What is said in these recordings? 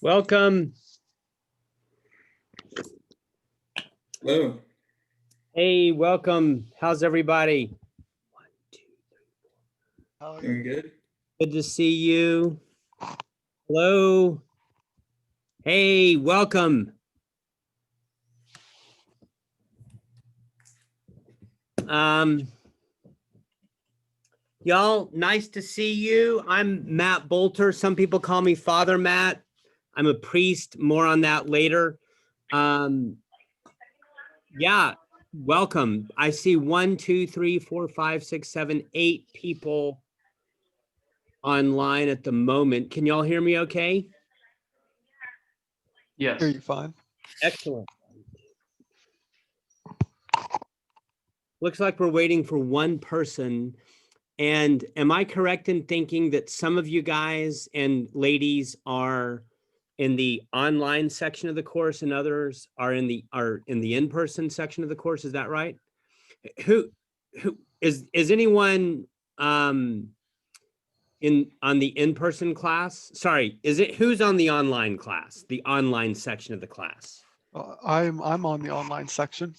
Welcome. Hello. Hey, welcome. How's everybody? Doing good. Good to see you. Hello. Hey, welcome. Y'all, nice to see you. I'm Matt Bolter. Some people call me Father Matt. I'm a priest. More on that later. Yeah, welcome. I see 1, 2, 3, 4, 5, 6, 7, 8 people online at the moment. Can y'all hear me okay? Yes. Hear you fine. Excellent. Looks like we're waiting for one person. And am I correct in thinking that some of you guys and ladies are in the online section of the course and others are in the in-person section of the course? Is that right? Who is anyone on the in-person class? Sorry, who's on the online class? The online section of the class. I'm on the online section.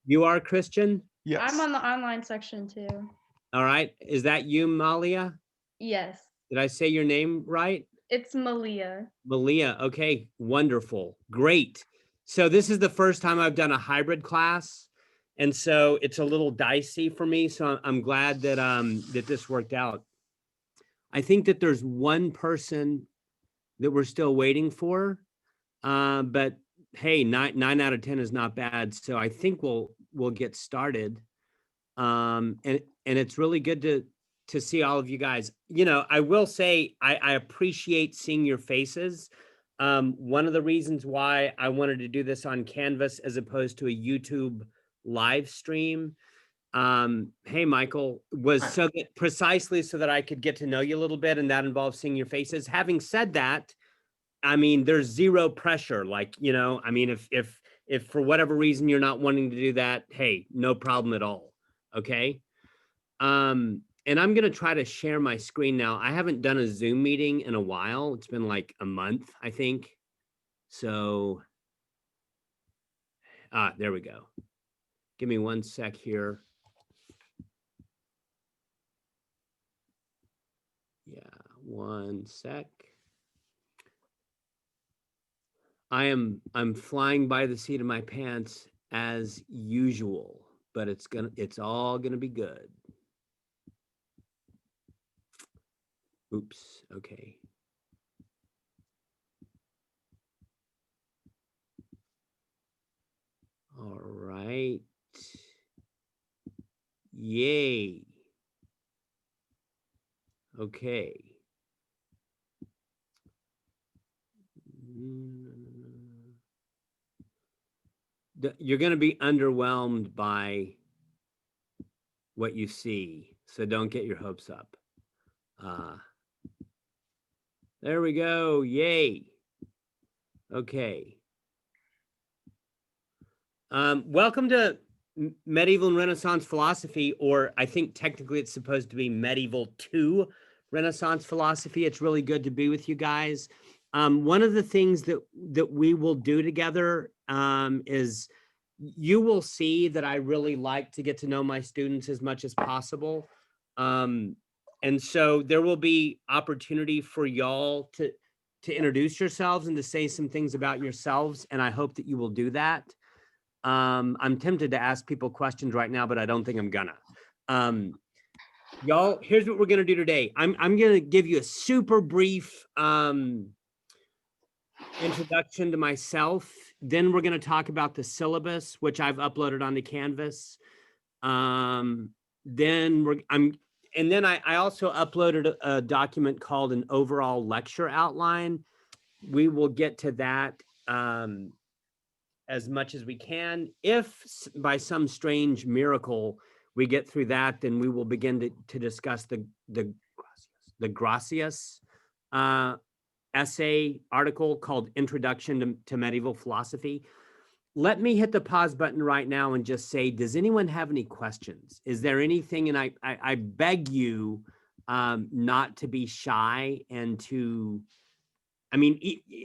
You are, Christian? Yes. I'm on the online section too. All right. Is that you, Malia? Yes. Did I say your name right? It's Malia. Malia. Okay. Wonderful. Great. So this is the first time I've done a hybrid class. And so it's a little dicey for me. So I'm glad that that this worked out. I think that there's one person that we're still waiting for. But hey, nine out of 10 is not bad. So I think we'll get started. And it's really good to see all of you guys. You know, I will say I appreciate seeing your faces. One of the reasons why I wanted to do this on Canvas as opposed to a YouTube live stream, hey Michael, was so that precisely so that I could get to know you a little bit, and that involves seeing your faces. Having said that, I mean, there's zero pressure. Like, you know, I mean, if for whatever reason you're not wanting to do that, hey, no problem at all. Okay. And I'm going to try to share my screen now. I haven't done a Zoom meeting in a while. It's been like a month, I think. So, there we go. Give me one sec here. Yeah, one sec. I'm flying by the seat of my pants as usual, but it's all gonna be good. Oops, okay. All right. Yay. Okay. You're going to be underwhelmed by what you see, so don't get your hopes up. There we go. Yay. Okay. Welcome to Medieval and Renaissance Philosophy, or I think technically it's supposed to be Medieval to Renaissance Philosophy. It's really good to be with you guys. One of the things that we will do together is you will see that I really like to get to know my students as much as possible. And so there will be opportunity for y'all to introduce yourselves and to say some things about yourselves. And I hope that you will do that. I'm tempted to ask people questions right now, but I don't think I'm gonna. Y'all, here's what we're gonna do today. I'm gonna give you a super brief introduction to myself. Then we're gonna talk about the syllabus, which I've uploaded onto Canvas. Then I also uploaded a document called an overall lecture outline. We will get to that as much as we can. If by some strange miracle we get through that, then we will begin to discuss the Gracias essay article called Introduction to Medieval Philosophy. Let me hit the pause button right now and just say, does anyone have any questions? Is there anything? And I beg you not to be shy and to I mean,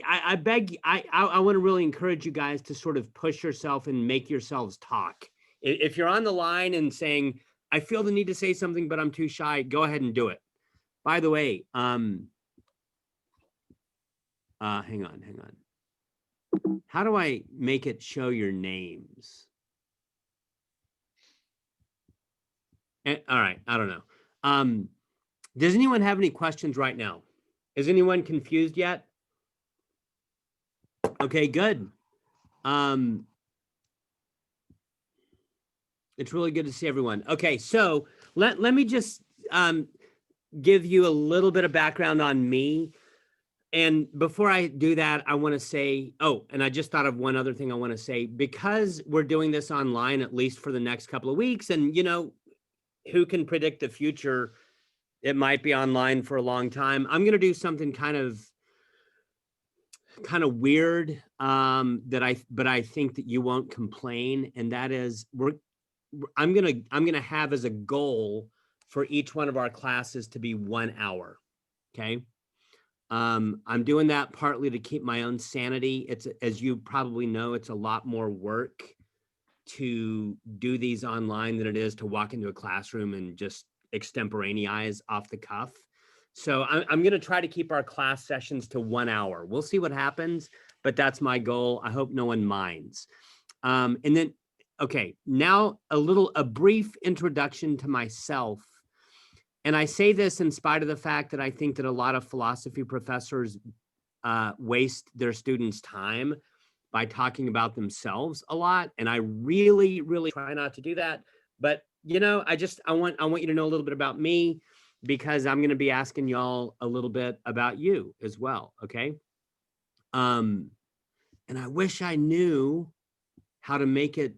I beg, I want to really encourage you guys to sort of push yourself and make yourselves talk. If you're on the line and saying, I feel the need to say something, but I'm too shy, go ahead and do it. By the way, hang on. How do I make it show your names? All right, I don't know. Does anyone have any questions right now? Is anyone confused yet? Okay, good. It's really good to see everyone. Okay, so let me just give you a little bit of background on me. And before I do that, I want to say, oh, and I just thought of one other thing I want to say. Because we're doing this online, at least for the next couple of weeks, and who can predict the future? It might be online for a long time. I'm going to do something kind of weird, but I think that you won't complain. And that is I'm gonna have as a goal for each one of our classes to be 1 hour. Okay. I'm doing that partly to keep my own sanity. It's, as you probably know, it's a lot more work to do these online than it is to walk into a classroom and just extemporaneize off the cuff. So I'm going to try to keep our class sessions to 1 hour. We'll see what happens, but that's my goal. I hope no one minds. And then, okay, now a brief introduction to myself. And I say this in spite of the fact that I think that a lot of philosophy professors waste their students' time by talking about themselves a lot. And I really, really try not to do that. But, I want you to know a little bit about me, because I'm going to be asking y'all a little bit about you as well. Okay. And I wish I knew how to make it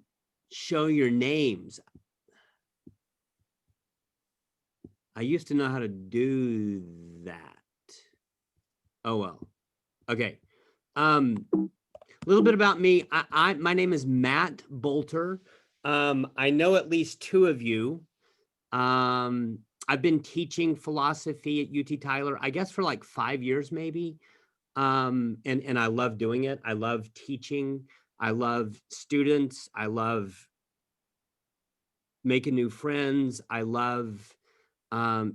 show your names. I used to know how to do that. Oh, well. Okay. A little bit about me. My name is Matt Bolter. I know at least two of you. I've been teaching philosophy at UT Tyler, I guess for like 5 years, maybe. And I love doing it. I love teaching. I love students. I love making new friends. I love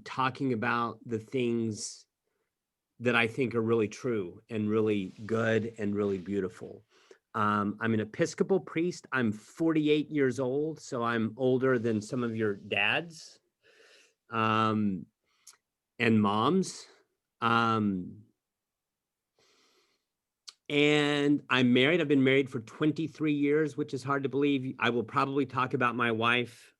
talking about the things that I think are really true and really good and really beautiful. I'm an Episcopal priest. I'm 48 years old, so I'm older than some of your dads and moms. And I'm married. I've been married for 23 years, which is hard to believe. I will probably talk about my wife.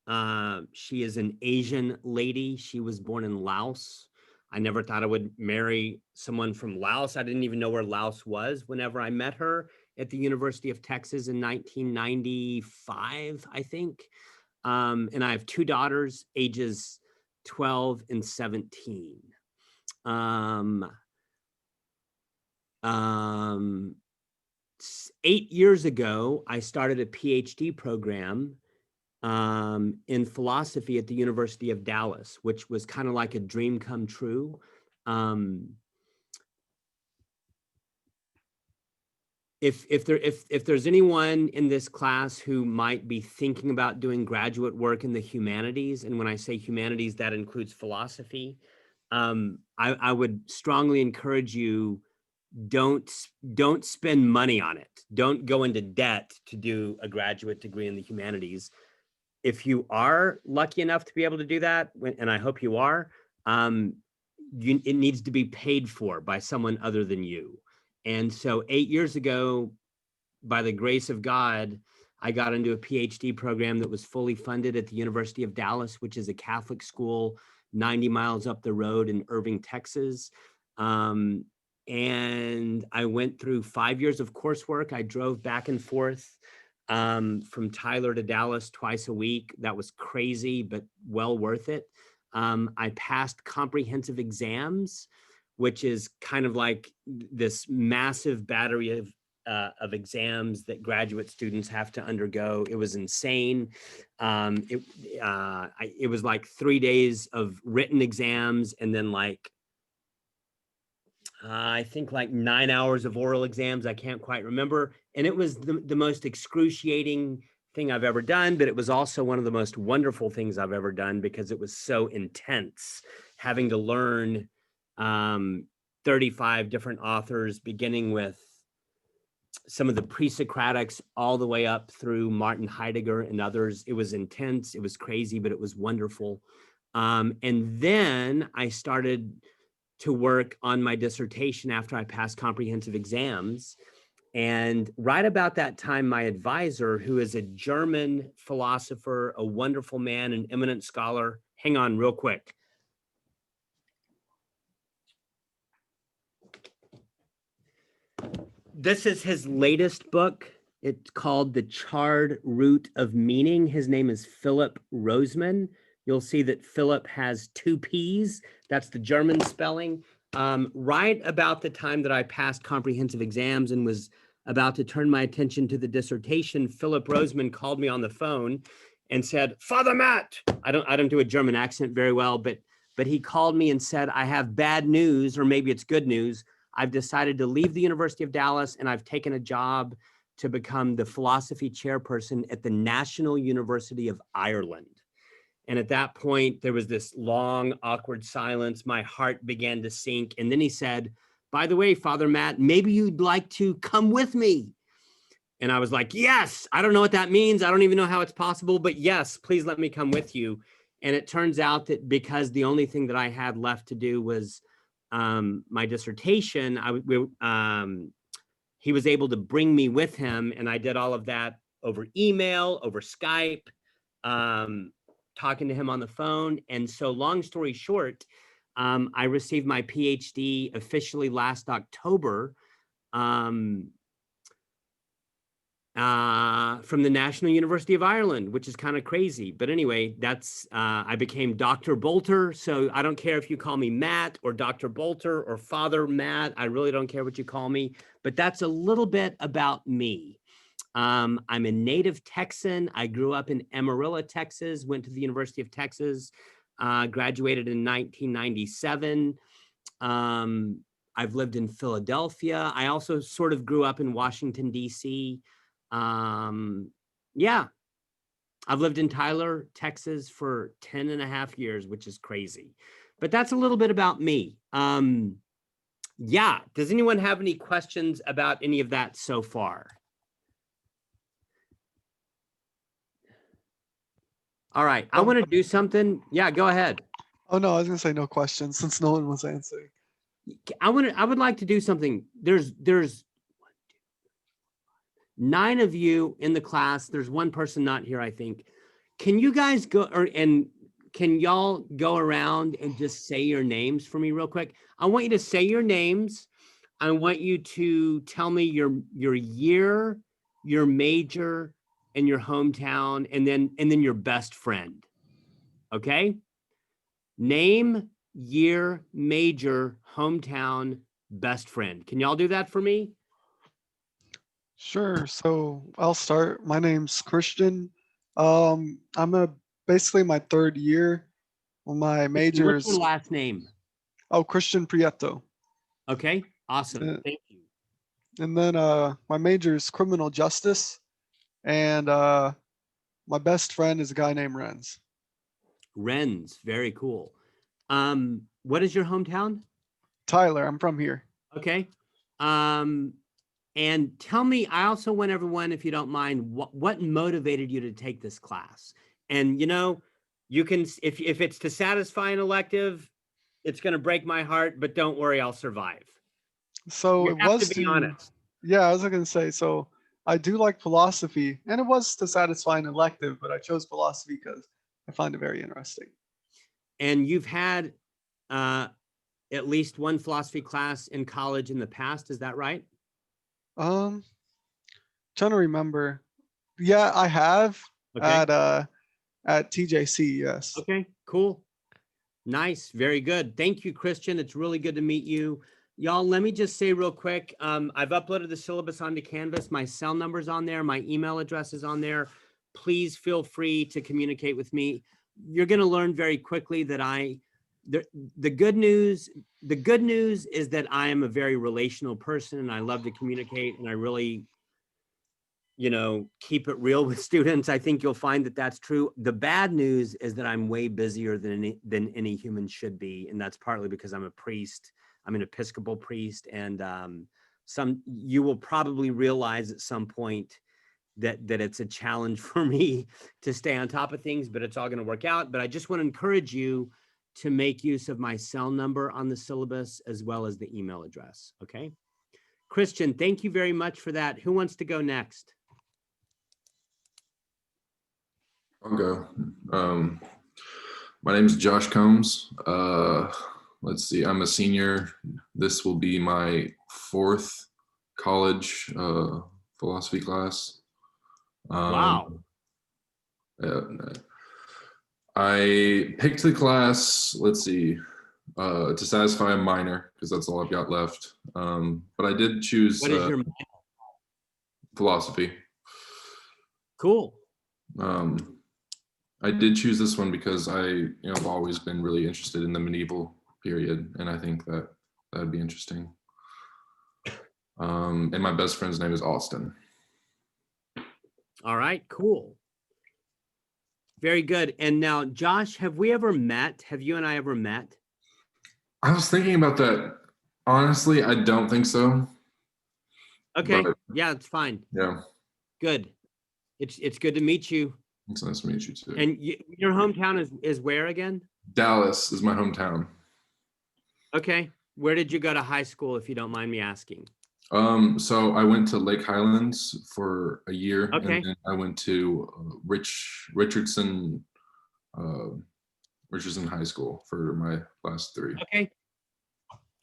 She is an Asian lady. She was born in Laos. I never thought I would marry someone from Laos. I didn't even know where Laos was whenever I met her at the University of Texas in 1995, I think. And I have two daughters, ages 12 and 17. Um, 8 years ago, I started a PhD program in philosophy at the University of Dallas, which was kind of like a dream come true. If there's anyone in this class who might be thinking about doing graduate work in the humanities, and when I say humanities, that includes philosophy, I would strongly encourage you, don't spend money on it. Don't go into debt to do a graduate degree in the humanities. If you are lucky enough to be able to do that, and I hope you are, it needs to be paid for by someone other than you. And so 8 years ago, by the grace of God, I got into a PhD program that was fully funded at the University of Dallas, which is a Catholic school 90 miles up the road in Irving, Texas. And I went through 5 years of coursework. I drove back and forth from Tyler to Dallas twice a week. That was crazy, but well worth it. I passed comprehensive exams, which is kind of like this massive battery of exams that graduate students have to undergo. It was insane. It was like 3 days of written exams and then like I think like 9 hours of oral exams. I can't quite remember. And it was the most excruciating thing I've ever done, but it was also one of the most wonderful things I've ever done because it was so intense, having to learn 35 different authors, beginning with some of the pre-Socratics all the way up through Martin Heidegger and others. It was intense, it was crazy, but it was wonderful. And then I started to work on my dissertation after I passed comprehensive exams. And right about that time, my advisor, who is a German philosopher, a wonderful man, an eminent scholar, hang on real quick. This is his latest book. It's called The Charred Root of Meaning. His name is Philip Roseman. You'll see that Philip has two P's. That's the German spelling. Right about the time that I passed comprehensive exams and was about to turn my attention to the dissertation, Philip Roseman called me on the phone and said, "Father Matt," I don't do a German accent very well, but he called me and said, "I have bad news, or maybe it's good news. I've decided to leave the University of Dallas and I've taken a job to become the philosophy chairperson at the National University of Ireland." And at that point, there was this long, awkward silence. My heart began to sink. And then he said, "By the way, Father Matt, maybe you'd like to come with me." And I was like, "Yes." I don't know what that means. I don't even know how it's possible, but yes, please let me come with you. And it turns out that because the only thing that I had left to do was my dissertation, he was able to bring me with him, and I did all of that over email, over Skype, talking to him on the phone. And so long story short, I received my PhD officially last October from the National University of Ireland, which is kind of crazy. But anyway, that's I became Dr. Bolter. So I don't care if you call me Matt or Dr. Bolter or Father Matt. I really don't care what you call me. But that's a little bit about me. I'm a native Texan. I grew up in Amarillo, Texas, went to the University of Texas, graduated in 1997. I've lived in Philadelphia. I also sort of grew up in Washington, D.C. Yeah, I've lived in Tyler, Texas for 10 and a half years, which is crazy. But that's a little bit about me. Yeah, does anyone have any questions about any of that so far? All right, I want to do something. Yeah, go ahead. Oh no, I was gonna say no questions since no one was answering. I would like to do something. There's 9 of you in the class. There's one person not here, I think. Can you guys go and can y'all go around and just say your names for me real quick? I want you to say your names. I want you to tell me your year, your major, and your hometown, and then your best friend. Okay? Name, year, major, hometown, best friend. Can y'all do that for me? Sure. So I'll start. My name's Christian. Basically my third year. Well, my major What's your is last name? Christian Prieto. Okay, awesome. Uh, Thank you. And then my major is criminal justice. And my best friend is a guy named Renz. Renz, very cool. What is your hometown? Tyler, I'm from here. Okay. And tell me, I also want everyone, if you don't mind, what motivated you to take this class? And you can, if it's to satisfy an elective, it's going to break my heart, but don't worry, I'll survive. So You it have was to be honest. Yeah, I was going to say, so I do like philosophy, and it was to satisfy an elective, but I chose philosophy because I find it very interesting. And you've had at least one philosophy class in college in the past, is that right? Trying to remember. Yeah, I have Okay. at TJC, yes. Okay, cool. Nice, very good. Thank you, Christian. It's really good to meet you. Y'all, let me just say real quick, I've uploaded the syllabus onto Canvas. My cell number's on there. My email address is on there. Please feel free to communicate with me. You're going to learn very quickly that I the good news is that I am a very relational person and I love to communicate and I really, keep it real with students. I think you'll find that that's true. The bad news is that I'm way busier than any human should be. And that's partly because I'm a priest. I'm an Episcopal priest. And you will probably realize at some point that it's a challenge for me to stay on top of things, but it's all going to work out. But I just want to encourage you to make use of my cell number on the syllabus as well as the email address. Okay. Christian, thank you very much for that. Who wants to go next? I'll go. My name is Josh Combs. Let's see, I'm a senior. This will be my 4th college philosophy class. Wow. I picked the class, let's see, to satisfy a minor, because that's all I've got left. But I did choose What is your philosophy. Cool. I did choose this one because I've always been really interested in the medieval period, and I think that would be interesting. And my best friend's name is Austin. All right, cool. Very good. And now, Josh, have we ever met? Have you and I ever met? I was thinking about that. Honestly, I don't think so. Okay. But, yeah, it's fine. yeah. Good. It's good to meet you. It's nice to meet you too. And your hometown is where again? Dallas is my hometown. Okay. Where did you go to high school, if you don't mind me asking? So I went to Lake Highlands for a year, Okay. and then I went to Richardson High School for my last 3. Okay.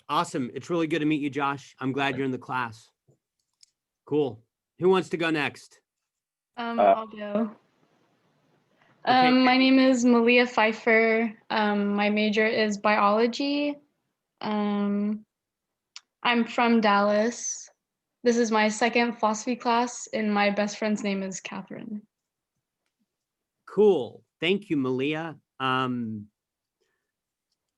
Awesome. It's really good to meet you, Josh. I'm glad you're in the class. Cool. Who wants to go next? I'll go. Okay. My name is Malia Pfeiffer. My major is biology. I'm from Dallas. This is my 2nd philosophy class, and my best friend's name is Catherine. Cool. Thank you, Malia.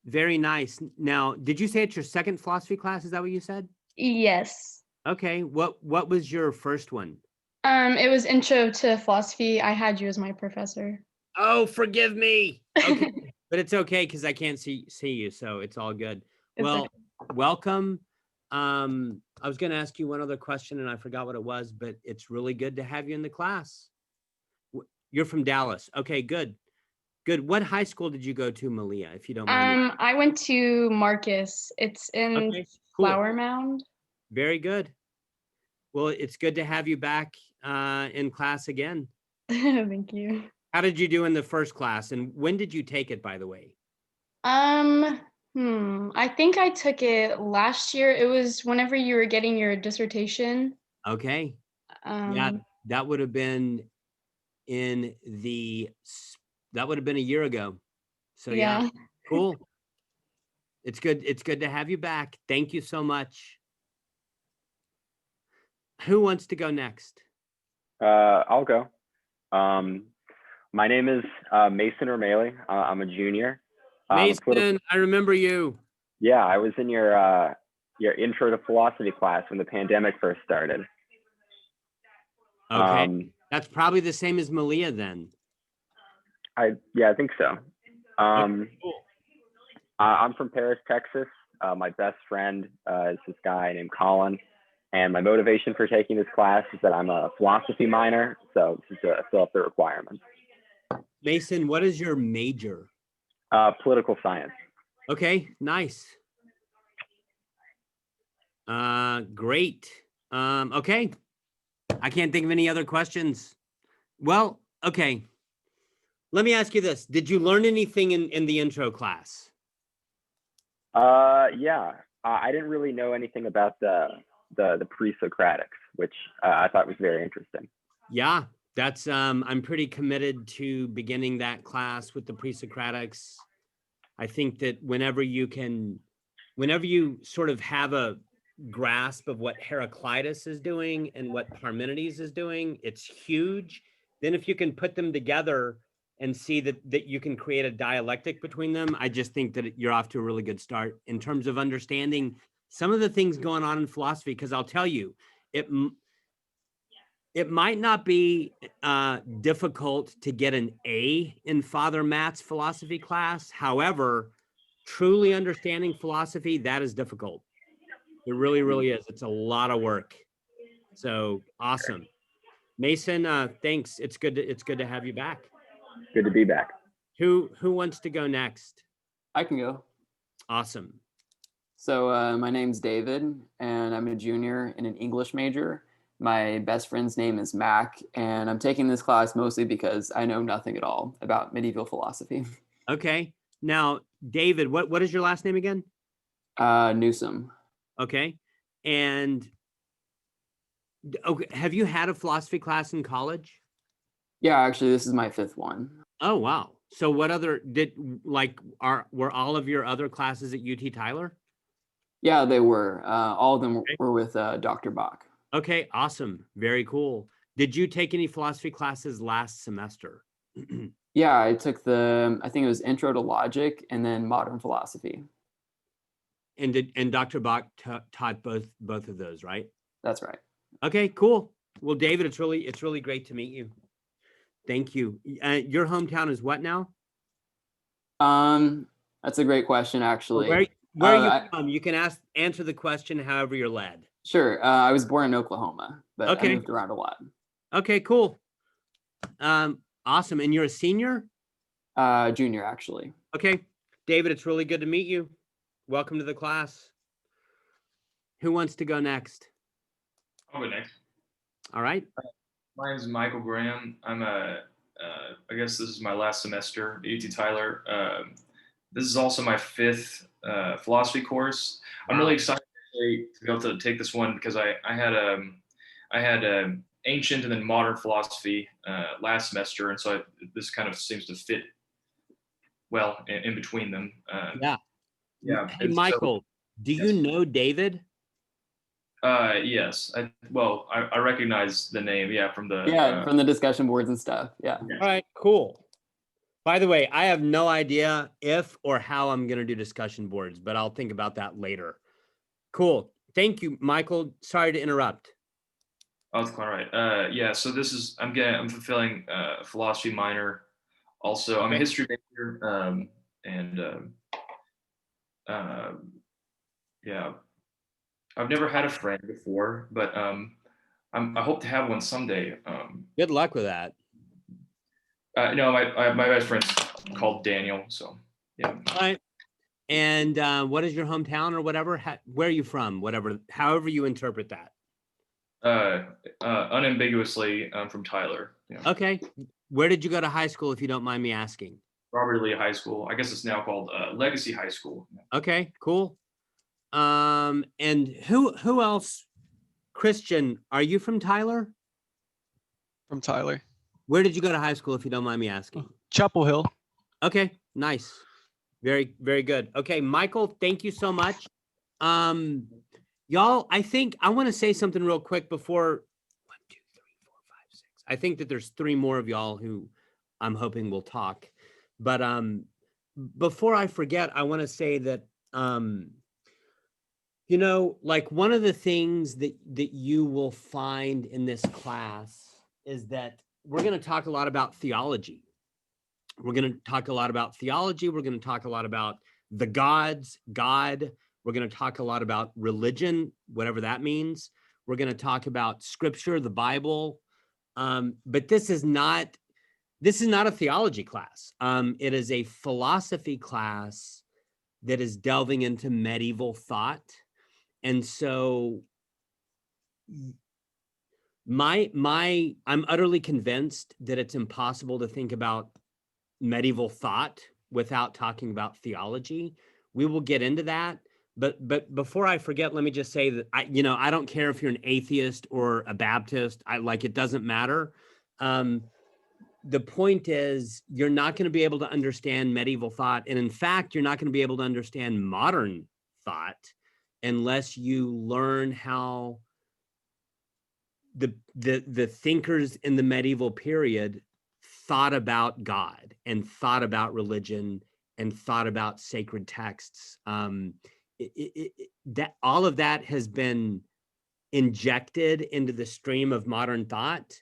Very nice. Now, did you say it's your 2nd philosophy class? Is that what you said? Yes. Okay. What was your first one? It was Intro to Philosophy. I had you as my professor. Oh, forgive me. Okay. But it's okay because I can't see you, so it's all good. It's Well, okay. welcome. I was going to ask you one other question and I forgot what it was, but it's really good to have you in the class. You're from Dallas. Okay, good. Good. What high school did you go to, Malia, if you don't mind me? I went to Marcus. It's in Okay, cool. Flower Mound. Very good. Well, it's good to have you back in class again. Thank you. How did you do in the first class? And when did you take it, by the way? I think I took it last year. It was whenever you were getting your dissertation. Okay. Yeah, that would have been a year ago. So yeah, cool. It's good. It's good to have you back. Thank you so much. Who wants to go next? I'll go. My name is Mason O'Malley. I'm a junior. Mason, I remember you. Yeah, I was in your Intro to Philosophy class when the pandemic first started. Okay, that's probably the same as Malia then. I think so. Okay, cool. I'm from Paris, Texas. My best friend is this guy named Colin. And my motivation for taking this class is that I'm a philosophy minor, so this is to fill up the requirements. Mason, what is your major? Political science. Okay, nice. Great. Okay. I can't think of any other questions. Well, okay. Let me ask you this. Did you learn anything in the intro class? Yeah. I didn't really know anything about the pre-Socratics, which I thought was very interesting. Yeah, that's I'm pretty committed to beginning that class with the pre-Socratics. I think that whenever you sort of have a grasp of what Heraclitus is doing and what Parmenides is doing, it's huge. Then if you can put them together and see that you can create a dialectic between them, I just think that you're off to a really good start in terms of understanding some of the things going on in philosophy. Because I'll tell you, it might not be difficult to get an A in Father Matt's philosophy class. However, truly understanding philosophy, that is difficult. It really, really is. It's a lot of work. So awesome. Mason, thanks. It's good to have you back. Good to be back. Who wants to go next? I can go. Awesome. So my name's David, and I'm a junior in an English major. My best friend's name is Mac, and I'm taking this class mostly because I know nothing at all about medieval philosophy. Okay. Now, David, what is your last name again? Newsom. Okay. And okay, have you had a philosophy class in college? Yeah, actually, this is my 5th one. Oh, wow. So what other were all of your other classes at UT Tyler? Yeah, they were. All of them Okay. were with Dr. Bach. Okay, awesome. Very cool. Did you take any philosophy classes last semester? Yeah, I took I think it was Intro to Logic and then Modern Philosophy. And Dr. Bach taught both of those, right? That's right. Okay, cool. Well, David, it's really great to meet you. Thank you. Your hometown is what now? That's a great question, actually. Where are you from? You can answer the question however you're led. Sure. I was born in Oklahoma, but Okay. I moved around a lot. Okay, cool. Awesome. And you're a senior? Junior, actually. Okay. David, it's really good to meet you. Welcome to the class. Who wants to go next? I'll go next. All right. My name is Michael Graham. I guess this is my last semester at UT Tyler. This is also my 5th philosophy course. I'm really excited to be able to take this one because I had ancient and then modern philosophy last semester, and so this kind of seems to fit well in between them. Yeah. Yeah. Hey, Michael, do you know David? Yes. I recognize the name. Yeah, from the from the discussion boards and stuff. Yeah. All right, cool. By the way, I have no idea if or how I'm going to do discussion boards, but I'll think about that later. Cool. Thank you, Michael. Sorry to interrupt. Oh, that's quite right. Yeah. So I'm fulfilling a philosophy minor. Also, I'm a history major. Yeah. I've never had a friend before, but I hope to have one someday. Good luck with that. No, my best friend's called Daniel, so yeah. All right. And what is your hometown or whatever? Where are you from? Whatever, however you interpret that. Unambiguously, I'm from Tyler. Yeah. Okay. Where did you go to high school, if you don't mind me asking? Robert Lee High School. I guess it's now called Legacy High School. Okay, cool. And who else? Christian, are you from Tyler? From Tyler. Where did you go to high school, if you don't mind me asking? Chapel Hill. Okay, nice. Very, very good. Okay, Michael, thank you so much. Y'all, I think I want to say something real quick before 1, 2, 3, 4, 5, 6. I think that there's 3 more of y'all who I'm hoping will talk. But before I forget, I want to say that you know, like one of the things that you will find in this class is that we're going to talk a lot about theology. We're going to talk a lot about theology. We're going to talk a lot about the gods, God. We're going to talk a lot about religion, whatever that means. We're going to talk about scripture, the Bible. But this is not a theology class. It is a philosophy class that is delving into medieval thought. And so I'm utterly convinced that it's impossible to think about medieval thought without talking about theology. We will get into that. But before I forget, let me just say that I don't care if you're an atheist or a Baptist. It doesn't matter. The point is, you're not going to be able to understand medieval thought. And in fact, you're not going to be able to understand modern thought unless you learn how the thinkers in the medieval period thought about God and thought about religion and thought about sacred texts. That all of that has been injected into the stream of modern thought.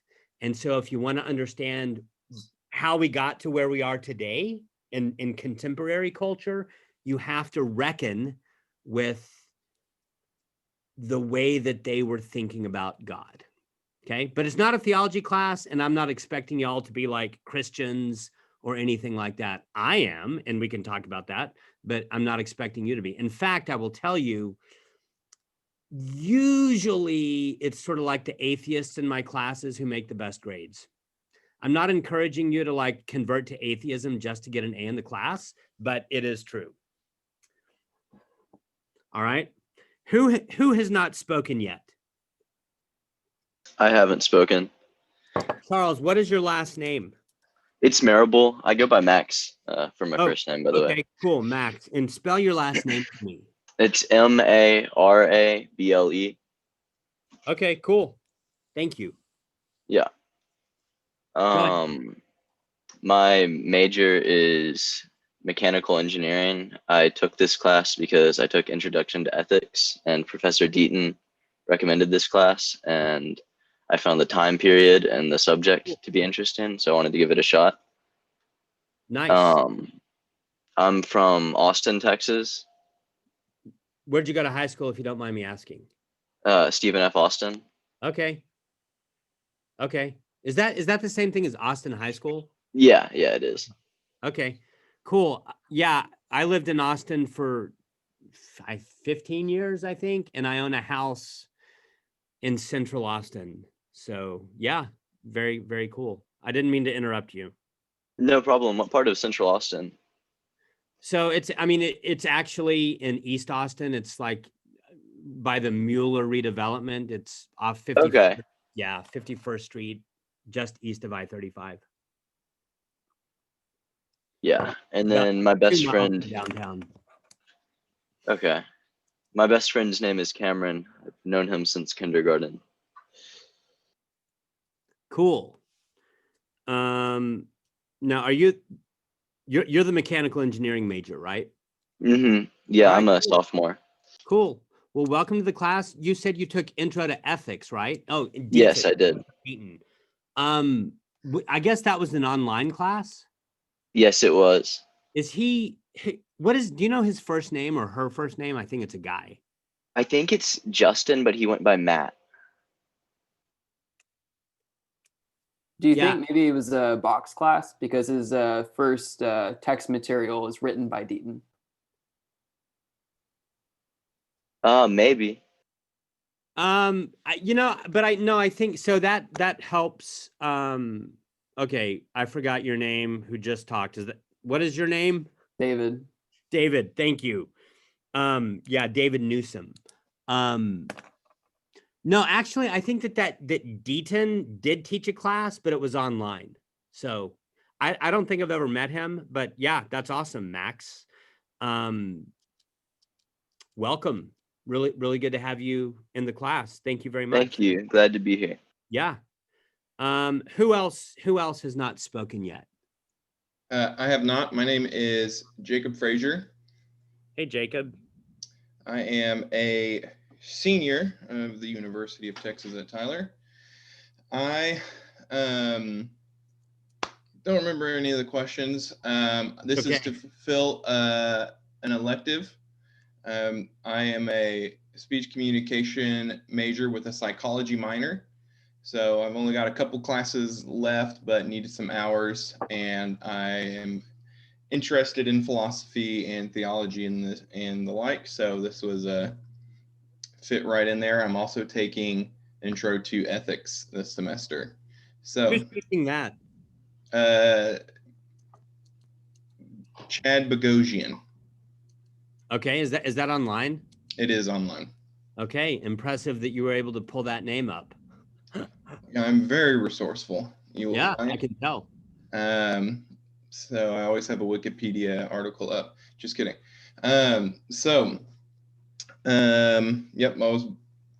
And so if you want to understand how we got to where we are today in contemporary culture, you have to reckon with the way that they were thinking about God. Okay. But it's not a theology class, and I'm not expecting y'all to be like Christians or anything like that. I am, and we can talk about that, but I'm not expecting you to be. In fact, I will tell you, usually it's sort of like the atheists in my classes who make the best grades. I'm not encouraging you to like convert to atheism just to get an A in the class, but it is true. All right. Who has not spoken yet? I haven't spoken. Charles, what is your last name? It's Marable. I go by Max for my Oh, first name, by the way. Okay, cool, Max. And spell your last name for me. It's Marable. Okay, cool. Thank you. Yeah. ahead. My major is mechanical engineering. I took this class because I took Introduction to Ethics, and Professor Deaton recommended this class, and I found the time period and the subject to be interesting, so I wanted to give it a shot. Nice. I'm from Austin, Texas. Where'd you go to high school, if you don't mind me asking? Stephen F. Austin. Okay. Okay. Is that the same thing as Austin High School? Yeah, it is. Okay, cool. Yeah, I lived in Austin for 15 years, I think, and I own a house in Central Austin. So yeah, very, very cool. I didn't mean to interrupt you. No problem. What part of Central Austin? So it's actually in East Austin. It's like by the Mueller redevelopment. It's off 50. Okay. Yeah, 51st Street, just east of I-35. Yeah, and About then my 2 best miles friend. from downtown. Okay. My best friend's name is Cameron. I've known him since kindergarten. Cool. Now you're the mechanical engineering major, right? Mm-hmm. Yeah, All right, I'm a cool. sophomore. Cool. Well, welcome to the class. You said you took Intro to Ethics, right? Oh, Yes, I did. Deaton. I guess that was an online class. Yes, it was. Is do you know his first name or her first name? I think it's a guy. I think it's Justin, but he went by Matt. Do you Yeah. think maybe it was a box class because his first text material is written by Deaton? Maybe. I think so that helps. Okay, I forgot your name who just talked. What is your name? David. David, thank you. Yeah, David Newsom. No, actually, I think that Deaton did teach a class, but it was online. So I don't think I've ever met him, but yeah, that's awesome, Max. Welcome. Really, really good to have you in the class. Thank you very much. Thank you. Glad to be here. Yeah. Who else has not spoken yet? I have not. My name is Jacob Frazier. Hey, Jacob. I am a senior of the University of Texas at Tyler. I don't remember any of the questions. This is to fill an elective. I am a speech communication major with a psychology minor. So I've only got a couple classes left, but needed some hours, and I am interested in philosophy and theology and the like. So this was a fit right in there. I'm also taking Intro to Ethics this semester. So who's teaching that? Chad Bogosian. Okay, is that online? It is online. Okay, impressive that you were able to pull that name up. I'm very resourceful. Yeah, I can tell. So I always have a Wikipedia article up. Just kidding. Yep, I was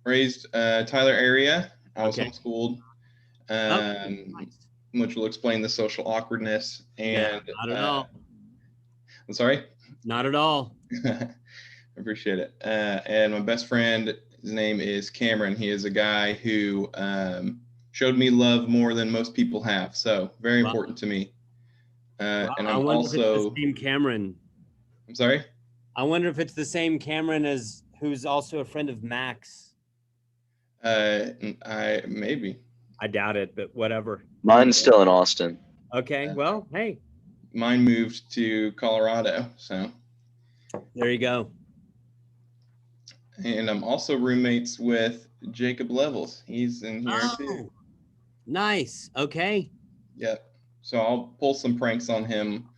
raised Tyler area. I was homeschooled. Nice. which will explain the social awkwardness. And not at all. I'm sorry. Not at all. I appreciate it. And my best friend, his name is Cameron. He is a guy who showed me love more than most people have. So very important to me. Wow, And I I'm wonder if it's also, the same Cameron. I'm sorry? I wonder if it's the same Cameron as who's also a friend of Max. Maybe. I doubt it, but whatever. Mine's still in Austin. Okay, well, hey, Mine moved to Colorado, so. there you go. And I'm also roommates with Jacob Levels. He's in here too. Nice. Okay. Yep. So I'll pull some pranks on him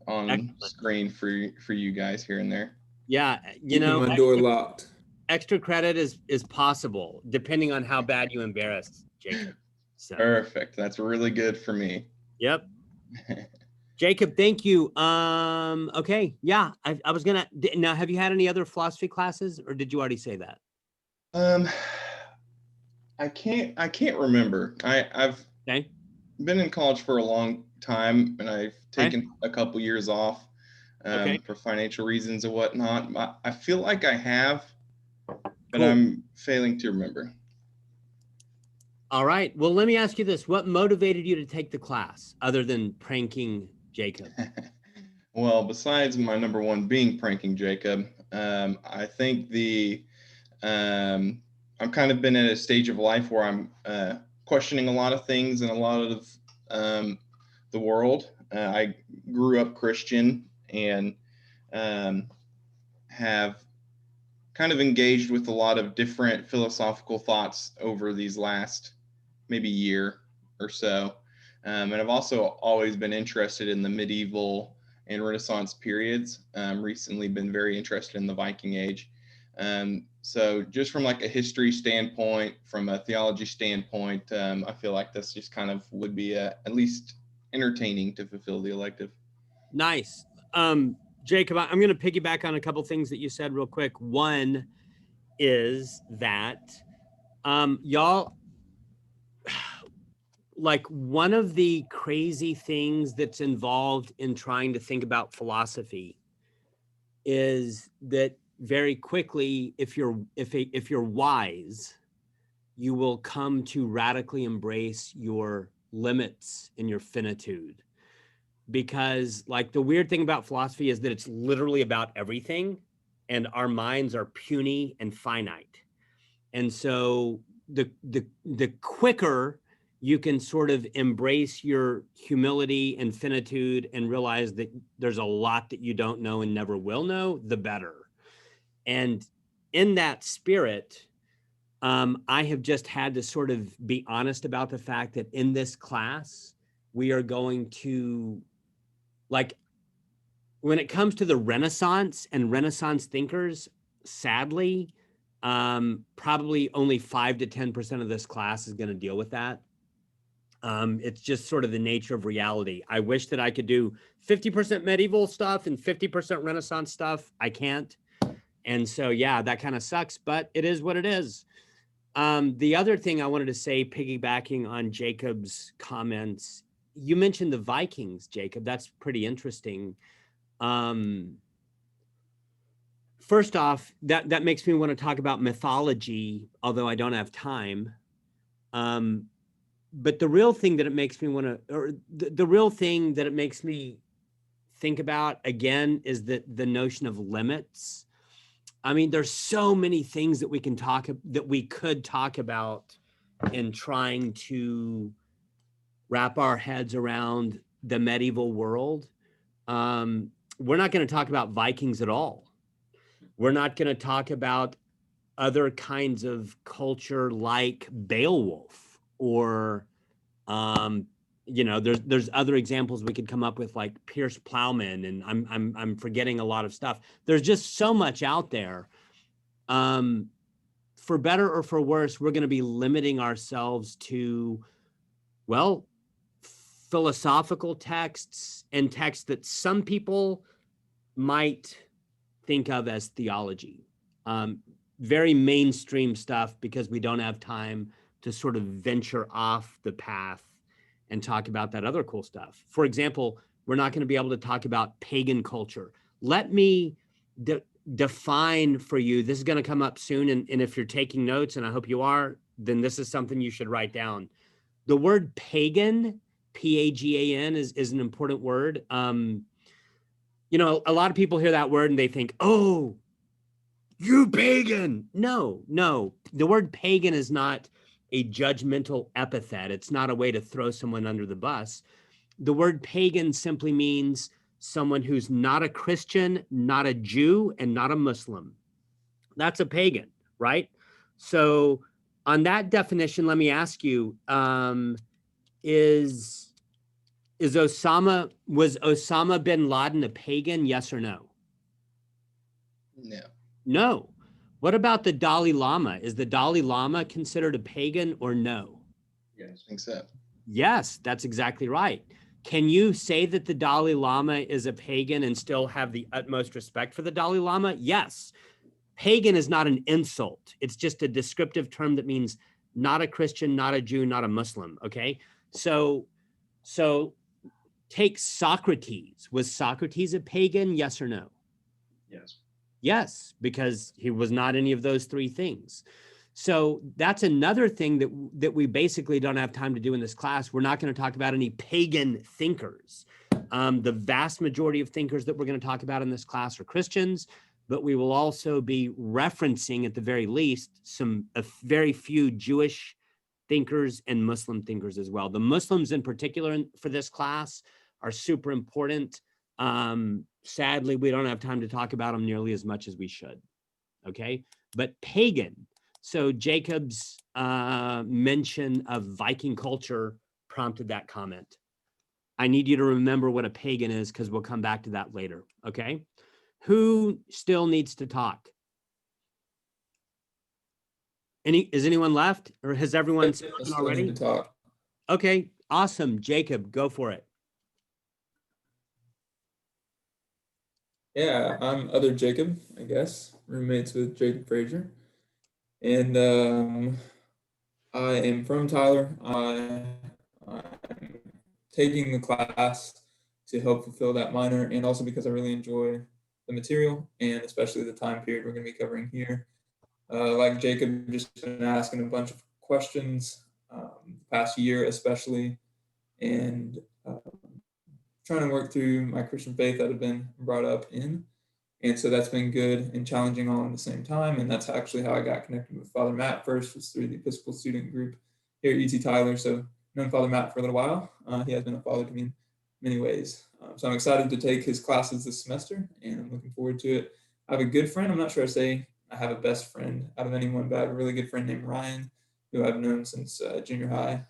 on Excellent. screen for you guys here and there. Yeah, you Keeping know, my door locked. extra credit is possible depending on how bad you embarrass Jacob. So, Perfect. That's really good for me. yep. Jacob, thank you. Okay, yeah, I was gonna now. Have you had any other philosophy classes, or did you already say that? I can't remember. I've Okay. been in college for a long time, and I've taken a couple years off for financial reasons and whatnot. I feel like I have, but I'm failing to remember. All right. Well, let me ask you this: what motivated you to take the class, other than pranking Jacob? Well, besides my number one being pranking Jacob, I think I've kind of been at a stage of life where I'm questioning a lot of things and a lot of the world. I grew up Christian and have kind of engaged with a lot of different philosophical thoughts over these last maybe year or so. And I've also always been interested in the medieval and Renaissance periods. Recently been very interested in the Viking Age. So just from like a history standpoint, from a theology standpoint, I feel like this just kind of would be at least entertaining to fulfill the elective. Nice. Jacob, I'm going to piggyback on a couple things that you said real quick. One is that y'all, like, one of the crazy things that's involved in trying to think about philosophy is that very quickly, if you're wise, you will come to radically embrace your limits and your finitude. Because, like, the weird thing about philosophy is that it's literally about everything, and our minds are puny and finite. And so the quicker you can sort of embrace your humility and finitude and realize that there's a lot that you don't know and never will know, the better. And in that spirit, I have just had to sort of be honest about the fact that in this class, we are going to, like, when it comes to the Renaissance and Renaissance thinkers, sadly, probably only 5 to 10% of this class is going to deal with that. It's just sort of the nature of reality. I wish that I could do 50% medieval stuff and 50% Renaissance stuff. I can't. And so, yeah, that kind of sucks, but it is what it is. The other thing I wanted to say, piggybacking on Jacob's comments, you mentioned the Vikings, Jacob. That's pretty interesting. First off, that makes me want to talk about mythology, although I don't have time. But the real thing that it makes me want to, or the real thing that it makes me think about again is the notion of limits. I mean, there's so many things that we could talk about in trying to wrap our heads around the medieval world. We're not going to talk about Vikings at all. We're not going to talk about other kinds of culture like Beowulf or, there's other examples we could come up with, like Pierce Plowman, and I'm forgetting a lot of stuff. There's just so much out there. For better or for worse, we're going to be limiting ourselves to, well, philosophical texts and texts that some people might think of as theology. Very mainstream stuff, because we don't have time to sort of venture off the path and talk about that other cool stuff. For example, we're not going to be able to talk about pagan culture. Let me define for you, this is going to come up soon. And if you're taking notes, and I hope you are, then this is something you should write down. The word pagan, P-A-G-A-N, is an important word. You know, a lot of people hear that word and they think, oh, you pagan. No, no. The word pagan is not a judgmental epithet. It's not a way to throw someone under the bus. The word pagan simply means someone who's not a Christian, not a Jew, and not a Muslim. That's a pagan, right? So on that definition, let me ask you, was Osama bin Laden a pagan? Yes or no? No. No. What about the Dalai Lama? Is the Dalai Lama considered a pagan or no? Yes. I think so. Yes, that's exactly right. Can you say that the Dalai Lama is a pagan and still have the utmost respect for the Dalai Lama? Yes. Pagan is not an insult. It's just a descriptive term that means not a Christian, not a Jew, not a Muslim. Okay. So take Socrates. Was Socrates a pagan? Yes or no? Yes. Yes, because he was not any of those three things. So that's another thing that we basically don't have time to do in this class. We're not going to talk about any pagan thinkers. The vast majority of thinkers that we're going to talk about in this class are Christians, but we will also be referencing, at the very least, a very few Jewish thinkers and Muslim thinkers as well. The Muslims in particular for this class are super important. Sadly, we don't have time to talk about them nearly as much as we should. Okay, but pagan. So Jacob's mention of Viking culture prompted that comment. I need you to remember what a pagan is because we'll come back to that later. Okay, who still needs to talk? Is anyone left, or has everyone spoken already? Need to talk. Okay, awesome. Jacob, go for it. Yeah, I'm other Jacob, I guess, roommates with Jacob Frazier. And I am from Tyler. I'm taking the class to help fulfill that minor, and also because I really enjoy the material and especially the time period we're going to be covering here. Like Jacob, just been asking a bunch of questions the past year, especially, and trying to work through my Christian faith that I've been brought up in. And so that's been good and challenging all at the same time. And that's actually how I got connected with Father Matt first, was through the Episcopal student group here at UT Tyler. So I've known Father Matt for a little while. He has been a father to me in many ways. So I'm excited to take his classes this semester, and I'm looking forward to it. I have a good friend. I'm not sure I say I have a best friend out of anyone, but I have a really good friend named Ryan, who I've known since junior high.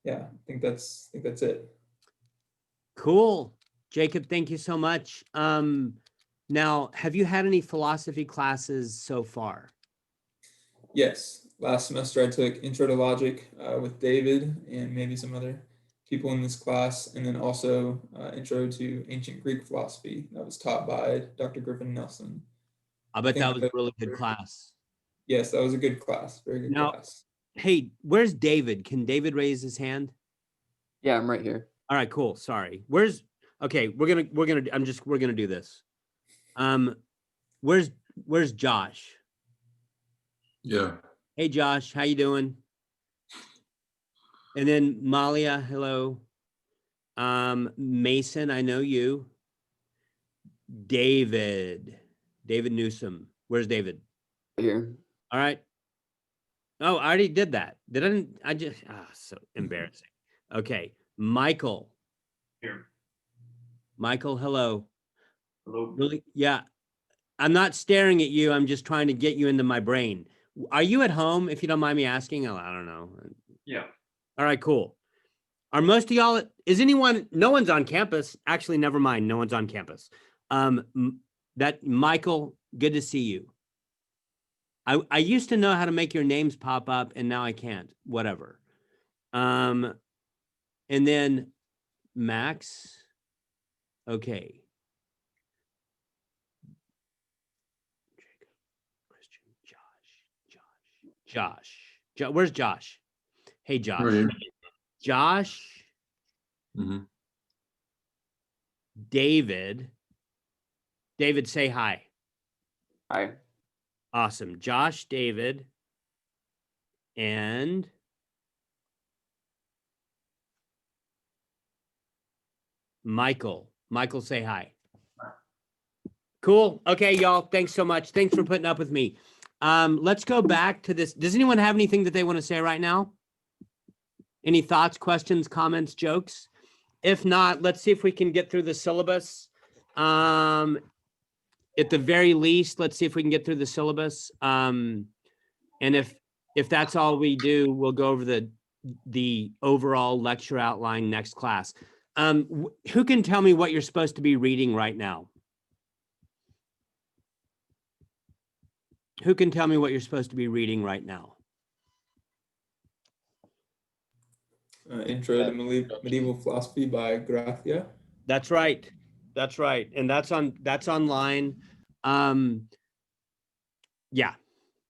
Yeah, I think that's it. Cool. Jacob, thank you so much. Now, have you had any philosophy classes so far? Yes. Last semester I took Intro to Logic with David and maybe some other people in this class, and then also Intro to Ancient Greek Philosophy that was taught by Dr. Griffin Nelson. I bet that was a really good class. Yes, that was a good class. Very good class. Hey, where's David? Can David raise his hand? Yeah, I'm right here. All right, cool. Sorry. We're gonna do this. Where's Josh? Yeah. Hey Josh, how you doing? And then Malia, hello. Mason, I know you. David Newsom. Where's David? Here. All right. Oh, I already did that. So embarrassing. Okay. Michael. Here. Michael, hello. Hello. Really? Yeah. I'm not staring at you. I'm just trying to get you into my brain. Are you at home, if you don't mind me asking? I don't know. Yeah. All right, cool. Are most of y'all, no one's on campus. Actually, never mind. No one's on campus. That Michael, good to see you. I used to know how to make your names pop up and now I can't, whatever. And then Max. Okay. Christian, Josh. Where's Josh? Hey, Josh. Right here. Josh, Mhm. David. David, say hi. Hi. Awesome. Josh, David, and Michael. Michael, say hi. Cool. Okay, y'all. Thanks so much. Thanks for putting up with me. Let's go back to this. Does anyone have anything that they want to say right now? Any thoughts, questions, comments, jokes? If not, let's see if we can get through the syllabus. At the very least, let's see if we can get through the syllabus. And if that's all we do, we'll go over the overall lecture outline next class. Who can tell me what you're supposed to be reading right now? Who can tell me what you're supposed to be reading right now? Intro to Medieval Philosophy by Gracia. That's right. That's right. And that's online. Yeah.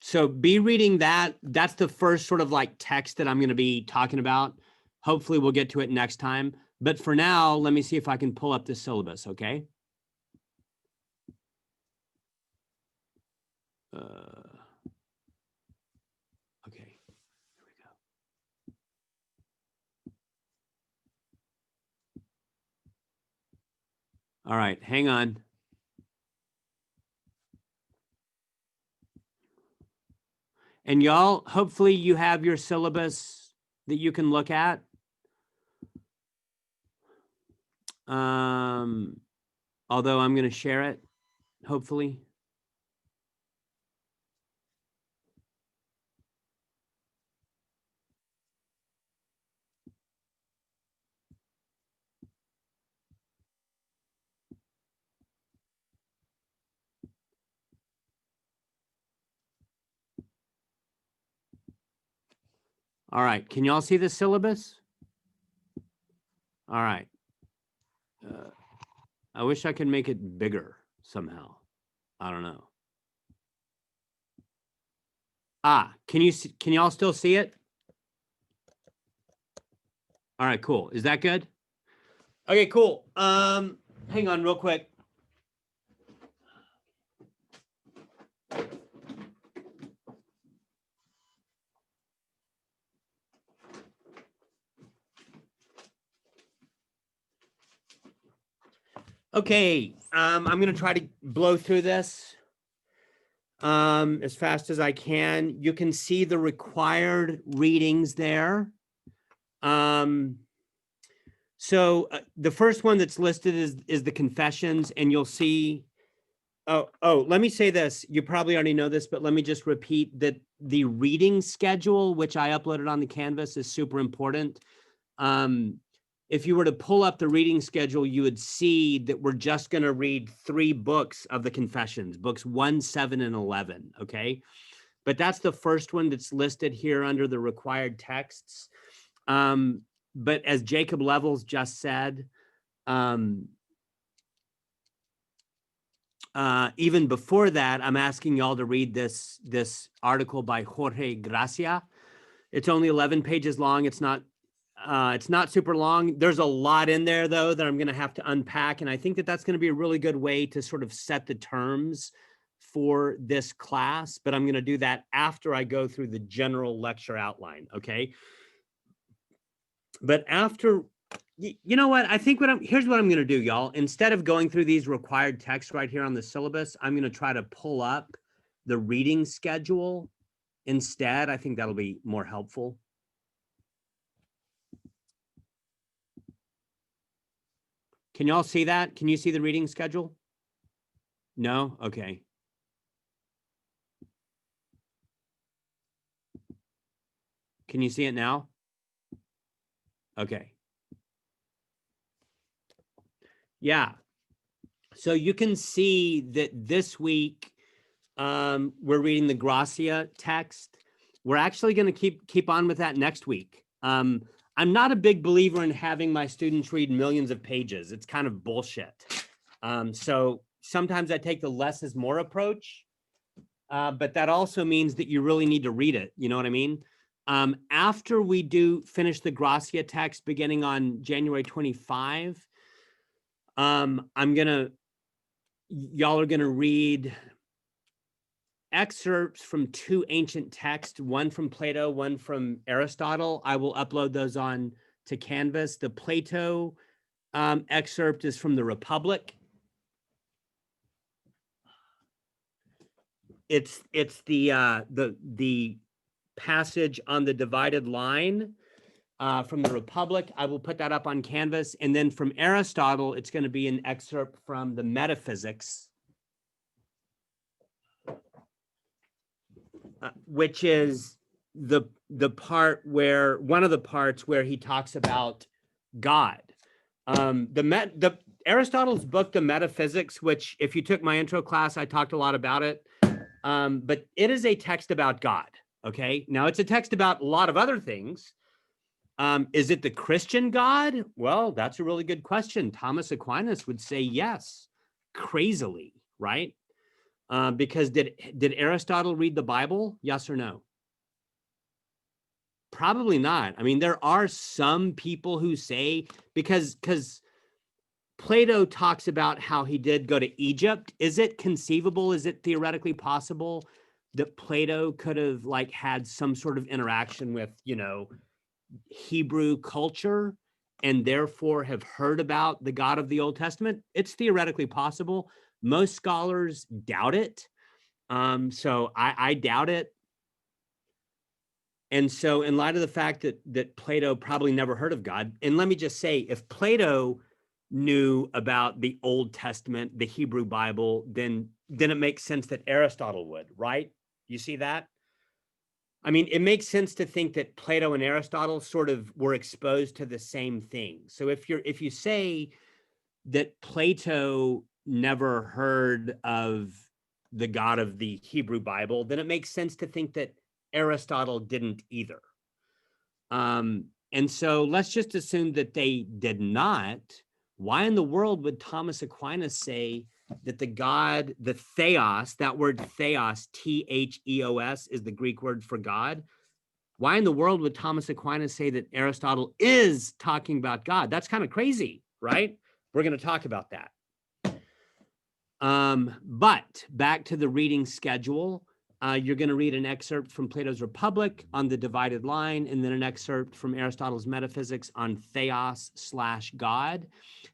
So be reading that. That's the first sort of like text that I'm going to be talking about. Hopefully we'll get to it next time. But for now, let me see if I can pull up the syllabus, okay? Okay, here we go. All right, hang on. And y'all, hopefully you have your syllabus that you can look at. Although I'm going to share it, hopefully. All right, can y'all see the syllabus? All right. I wish I could make it bigger somehow. I don't know. Can y'all still see it? All right, cool. Is that good? Okay, cool. Hang on real quick. Okay, I'm going to try to blow through this as fast as I can. You can see the required readings there. So the first one that's listed is the Confessions, and you'll see. Oh, let me say this. You probably already know this, but let me just repeat that the reading schedule, which I uploaded on the Canvas, is super important. If you were to pull up the reading schedule, you would see that we're just going to read 3 books of the Confessions, books 1, 7, and 11, okay? But that's the first one that's listed here under the required texts. But as Jacob Levels just said, even before that, I'm asking y'all to read this article by Jorge Gracia. It's only 11 pages long. It's not super long. There's a lot in there, though, that I'm going to have to unpack. And I think that that's going to be a really good way to sort of set the terms for this class. But I'm going to do that after I go through the general lecture outline, okay? But after, you know what? I think here's what I'm going to do, y'all. Instead of going through these required texts right here on the syllabus, I'm going to try to pull up the reading schedule instead. I think that'll be more helpful. Can y'all see that? Can you see the reading schedule? No? Okay. Can you see it now? Okay. Yeah. So you can see that this week we're reading the Gracia text. We're actually going to keep on with that next week. I'm not a big believer in having my students read millions of pages. It's kind of bullshit. So sometimes I take the less is more approach, but that also means that you really need to read it. You know what I mean? After we do finish the Gracia text beginning on January 25, y'all are gonna read excerpts from two ancient texts, one from Plato, one from Aristotle. I will upload those on to Canvas. The Plato excerpt is from the Republic. It's the passage on the divided line from the Republic. I will put that up on Canvas. And then from Aristotle, it's going to be an excerpt from the Metaphysics, which is the part where, one of the parts where he talks about God. Aristotle's book, The Metaphysics, which if you took my intro class, I talked a lot about it. But it is a text about God. Okay. Now it's a text about a lot of other things. Is it the Christian God? Well, that's a really good question. Thomas Aquinas would say yes, crazily, right? Because did Aristotle read the Bible? Yes or no? Probably not. I mean, there are some people who say, because Plato talks about how he did go to Egypt. Is it conceivable? Is it theoretically possible that Plato could have like had some sort of interaction with, Hebrew culture and therefore have heard about the God of the Old Testament? It's theoretically possible. Most scholars doubt it. So I doubt it. And so in light of the fact that Plato probably never heard of God, and let me just say, if Plato knew about the Old Testament, the Hebrew Bible, then it makes sense that Aristotle would, right? You see that? I mean, it makes sense to think that Plato and Aristotle sort of were exposed to the same thing. So if you say that Plato never heard of the God of the Hebrew Bible, then it makes sense to think that Aristotle didn't either. And so let's just assume that they did not. Why in the world would Thomas Aquinas say that the God, the theos, that word theos, Theos, is the Greek word for God? Why in the world would Thomas Aquinas say that Aristotle is talking about God? That's kind of crazy, right? We're going to talk about that. But back to the reading schedule. You're going to read an excerpt from Plato's Republic on the divided line, and then an excerpt from Aristotle's Metaphysics on theos/God.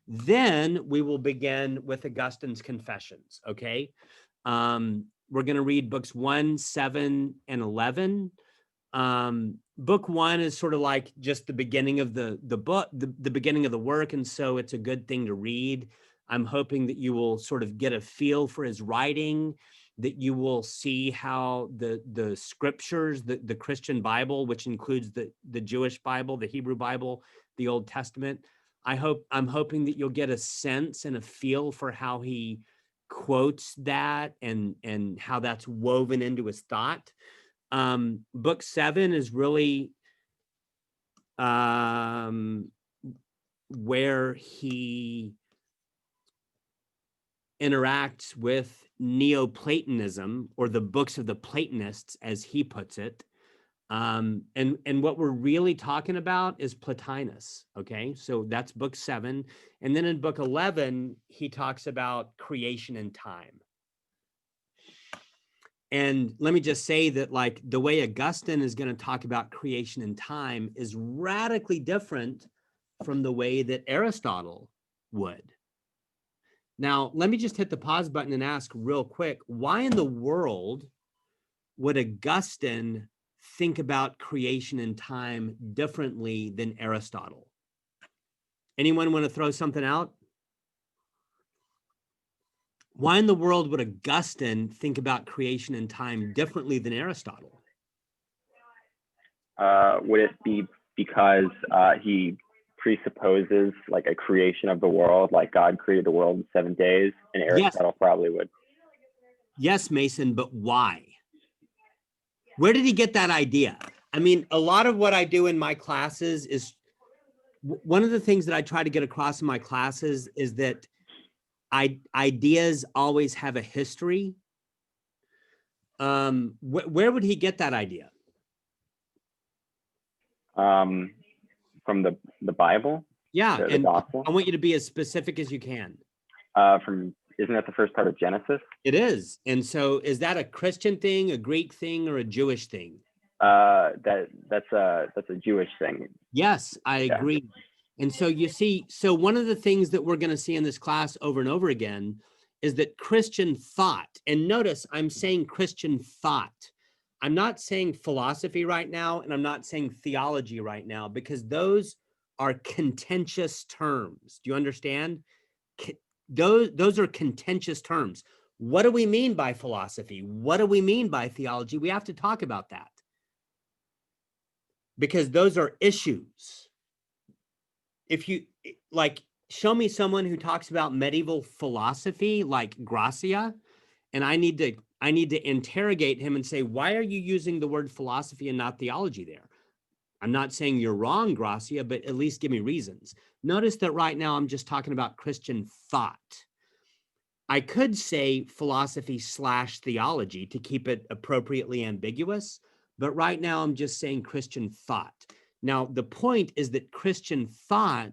Then we will begin with Augustine's Confessions, okay? We're going to read books 1, 7, and 11. Book 1 is sort of like just the beginning of the book, the beginning of the work, and so it's a good thing to read. I'm hoping that you will sort of get a feel for his writing, that you will see how the scriptures, the Christian Bible, which includes the Jewish Bible, the Hebrew Bible, the Old Testament. I'm hoping that you'll get a sense and a feel for how he quotes that and how that's woven into his thought. Book 7 is really where he interacts with Neoplatonism, or the books of the Platonists, as he puts it. And what we're really talking about is Plotinus, okay? So that's book 7. And then in book 11, he talks about creation and time. And let me just say that like the way Augustine is going to talk about creation and time is radically different from the way that Aristotle would. Now, let me just hit the pause button and ask real quick, why in the world would Augustine think about creation and time differently than Aristotle? Anyone want to throw something out? Why in the world would Augustine think about creation and time differently than Aristotle? Would it be because he presupposes like a creation of the world, like God created the world in 7 days, and Aristotle probably would? Yes, Mason, but why? Where did he get that idea? I mean, a lot of what I do in my classes is, one of the things that I try to get across in my classes is that ideas always have a history. Where would he get that idea? From the Bible, Yeah, the and gospel. I want you to be as specific as you can. Isn't that the first part of Genesis? It is. And so is that a Christian thing, a Greek thing, or a Jewish thing? That's a Jewish thing. Yes, I agree. And so you see, so one of the things that we're going to see in this class over and over again is that Christian thought, and notice I'm saying Christian thought. I'm not saying philosophy right now, and I'm not saying theology right now, because those are contentious terms. Do you understand? Those are contentious terms. What do we mean by philosophy? What do we mean by theology? We have to talk about that, because those are issues. If you like, show me someone who talks about medieval philosophy like Gracia, and I need to interrogate him and say, why are you using the word philosophy and not theology there? I'm not saying you're wrong, Gracia, but at least give me reasons. Notice that right now I'm just talking about Christian thought. I could say philosophy / theology to keep it appropriately ambiguous, but right now I'm just saying Christian thought. Now, the point is that Christian thought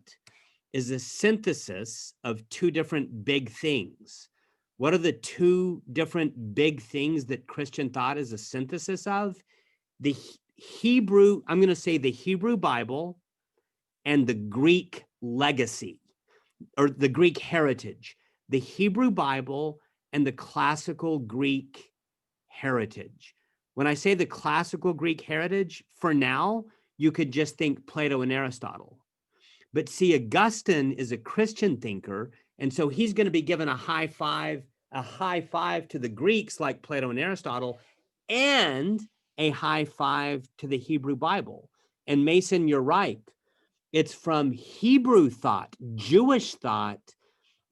is a synthesis of two different big things. What are the two different big things that Christian thought is a synthesis of? The Hebrew, I'm going to say the Hebrew Bible and the Greek legacy, or the Greek heritage. The Hebrew Bible and the classical Greek heritage. When I say the classical Greek heritage, for now, you could just think Plato and Aristotle. But see, Augustine is a Christian thinker, and so he's going to be given a high five to the Greeks like Plato and Aristotle, and a high five to the Hebrew Bible. And Mason, you're right. It's from Hebrew thought, Jewish thought,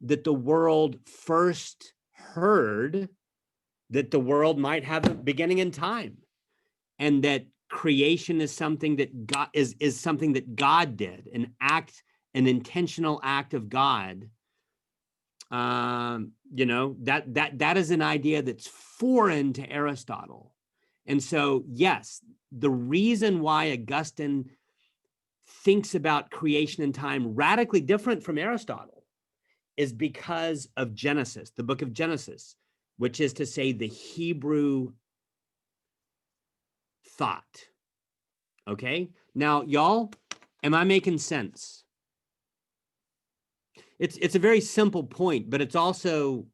that the world first heard that the world might have a beginning in time, and that creation is something that God is something that God did, an intentional act of God. You know, that is an idea that's foreign to Aristotle. And so, yes, the reason why Augustine thinks about creation and time radically different from Aristotle is because of Genesis, the book of Genesis, which is to say the Hebrew thought. Okay, now y'all, am I making sense? It's a very simple point, but it's also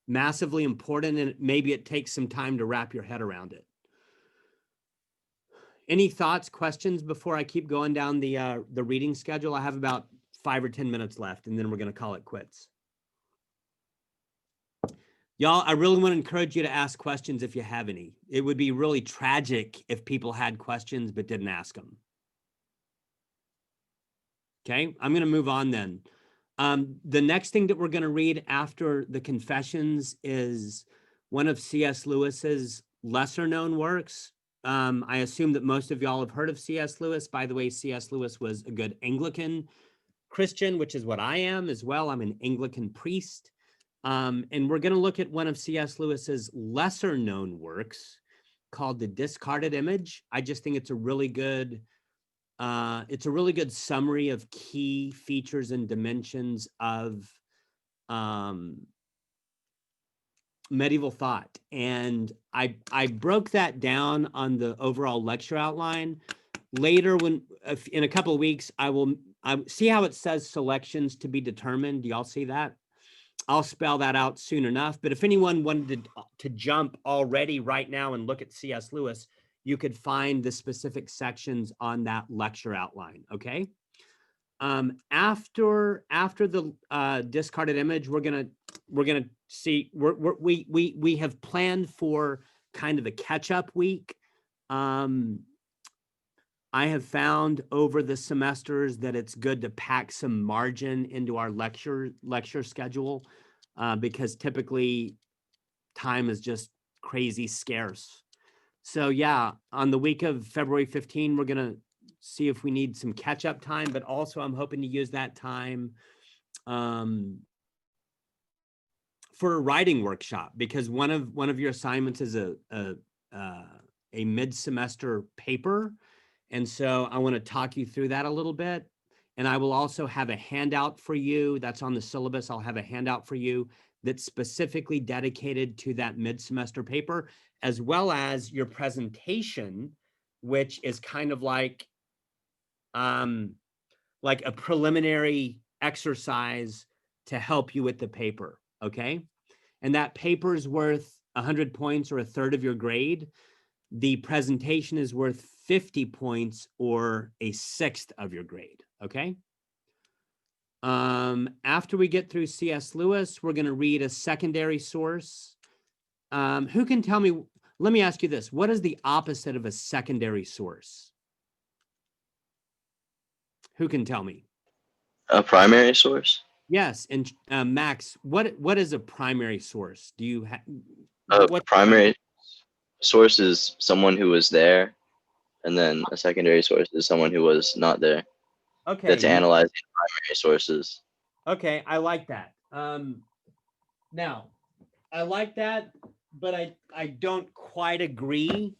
massively important, and maybe it takes some time to wrap your head around it. Any thoughts, questions before I keep going down the reading schedule? I have about 5 or 10 minutes left, and then we're going to call it quits. Y'all, I really want to encourage you to ask questions if you have any. It would be really tragic if people had questions but didn't ask them. Okay, I'm going to move on then. The next thing that we're going to read after the Confessions is one of C.S. Lewis's lesser known works. I assume that most of y'all have heard of C.S. Lewis. By the way, C.S. Lewis was a good Anglican Christian, which is what I am as well. I'm an Anglican priest. And we're going to look at one of C.S. Lewis's lesser known works called The Discarded Image. I just think it's a really good summary of key features and dimensions of medieval thought. And I broke that down on the overall lecture outline. Later, in a couple of weeks, I see how it says selections to be determined. Do y'all see that? I'll spell that out soon enough. But if anyone wanted to jump already right now and look at C.S. Lewis, you could find the specific sections on that lecture outline. Okay. After the discarded image, we're gonna see we have planned for kind of a catch-up week. I have found over the semesters that it's good to pack some margin into our lecture schedule because typically time is just crazy scarce. So yeah, on the week of February 15, we're going to see if we need some catch-up time, but also I'm hoping to use that time for a writing workshop, because one of your assignments is a mid-semester paper. And so I want to talk you through that a little bit. And I will also have a handout for you that's on the syllabus. I'll have a handout for you that's specifically dedicated to that mid-semester paper, as well as your presentation, which is kind of like a preliminary exercise to help you with the paper, okay? And that paper is worth 100 points or a third of your grade. The presentation is worth 50 points or a sixth of your grade, okay? After we get through C.S. Lewis, we're going to read a secondary source. Who can tell me, let me ask you this, what is the opposite of a secondary source? Who can tell me? A primary source? Yes, and Max, what is a primary source? Do you have A primary source is someone who was there, and then a secondary source is someone who was not there. Okay. That's analyzing primary sources. Okay, I like that. Now, I like that, but I don't quite agree.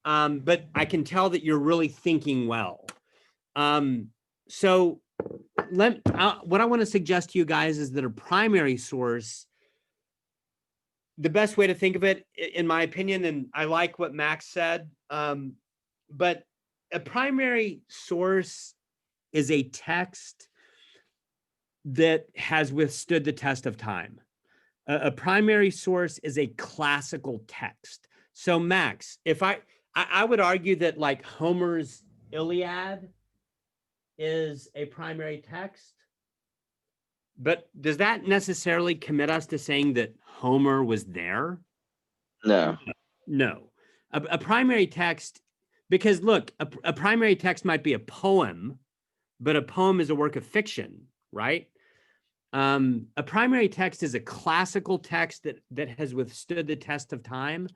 But I can tell that you're really thinking well. So what I want to suggest to you guys is that a primary source, the best way to think of it, in my opinion, and I like what Max said, but a primary source is a text that has withstood the test of time. A primary source is a classical text. So Max, if I would argue that like Homer's Iliad is a primary text, but does that necessarily commit us to saying that Homer was there? No. No. A primary text, because look, a primary text might be a poem, but a poem is a work of fiction, right? A primary text is a classical text that has withstood the test of time.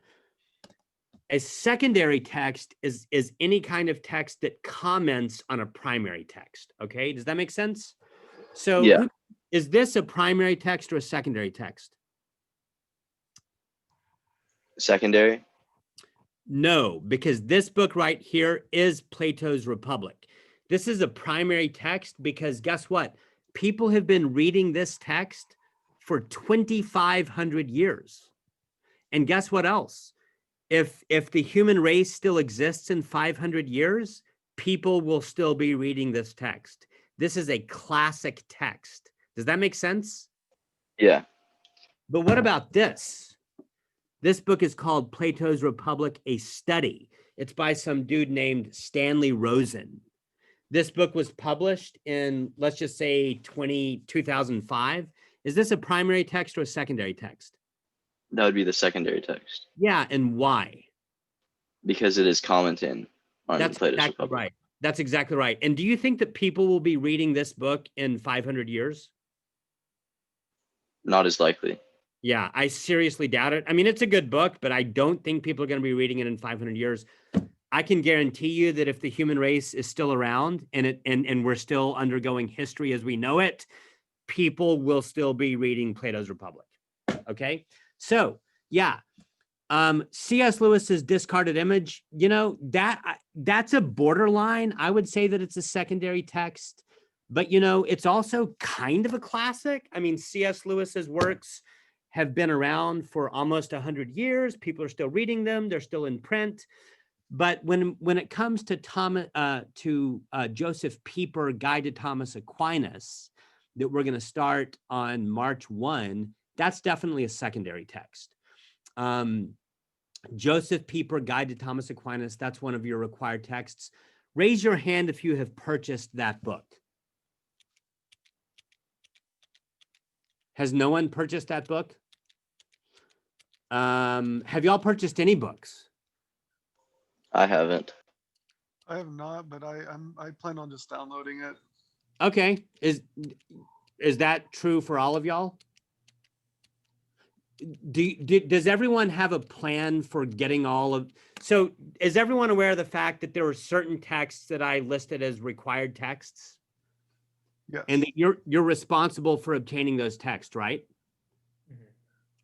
A secondary text is any kind of text that comments on a primary text. Okay, does that make sense? So Yeah. is this a primary text or a secondary text? Secondary? No, because this book right here is Plato's Republic. This is a primary text because guess what? People have been reading this text for 2,500 years. And guess what else? If the human race still exists in 500 years, people will still be reading this text. This is a classic text. Does that make sense? Yeah. But what about this? This book is called Plato's Republic, a Study. It's by some dude named Stanley Rosen. This book was published in, let's just say 2005. Is this a primary text or a secondary text? That would be the secondary text. Yeah, and why? Because it is commenting on That's Plato's exactly Republic. right. That's exactly right. And do you think that people will be reading this book in 500 years? Not as likely. Yeah, I seriously doubt it. I mean, it's a good book, but I don't think people are going to be reading it in 500 years. I can guarantee you that if the human race is still around and we're still undergoing history as we know it, people will still be reading Plato's Republic. Okay, so yeah, C.S. Lewis's Discarded Image, you know, that's a borderline. I would say that it's a secondary text, but you know, it's also kind of a classic. I mean, C.S. Lewis's works have been around for almost 100 years. People are still reading them. They're still in print. But when it comes to Joseph Pieper, Guide to Thomas Aquinas, that we're going to start on March 1, that's definitely a secondary text. Joseph Pieper, Guide to Thomas Aquinas, that's one of your required texts. Raise your hand if you have purchased that book. Has no one purchased that book? Have y'all purchased any books? I haven't. I have not, but I plan on just downloading it. Okay. Is that true for all of y'all? Does everyone have a plan for getting all of? So is everyone aware of the fact that there are certain texts that I listed as required texts? Yes. And that you're responsible for obtaining those texts, right? Mhm.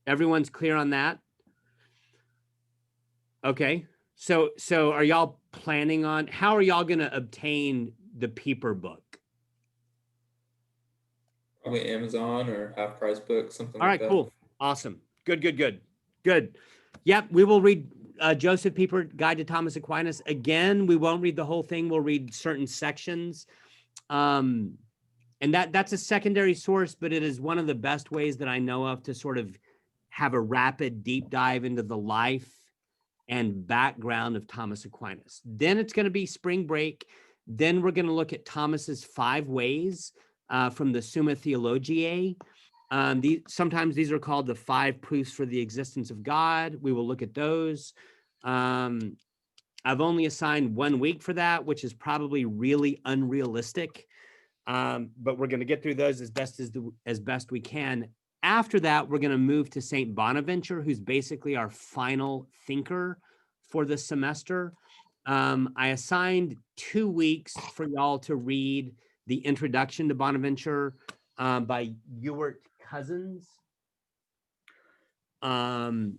Everyone's clear on that? Okay. So are y'all planning on, how are y'all going to obtain the Peeper book? Probably Amazon or half price book, something All like right, that. cool. Awesome. Good. Yep, we will read Joseph Pieper, Guide to Thomas Aquinas. Again, we won't read the whole thing. We'll read certain sections. And that's a secondary source, but it is one of the best ways that I know of to sort of have a rapid deep dive into the life and background of Thomas Aquinas. Then it's going to be spring break. Then we're going to look at Thomas's 5 ways from the Summa Theologiae. Sometimes these are called the 5 proofs for the existence of God. We will look at those. I've only assigned 1 week for that, which is probably really unrealistic. But we're going to get through those as best we can. After that, we're going to move to St. Bonaventure, who's basically our final thinker for the semester. I assigned 2 weeks for y'all to read the Introduction to Bonaventure by Ewart Cousins. And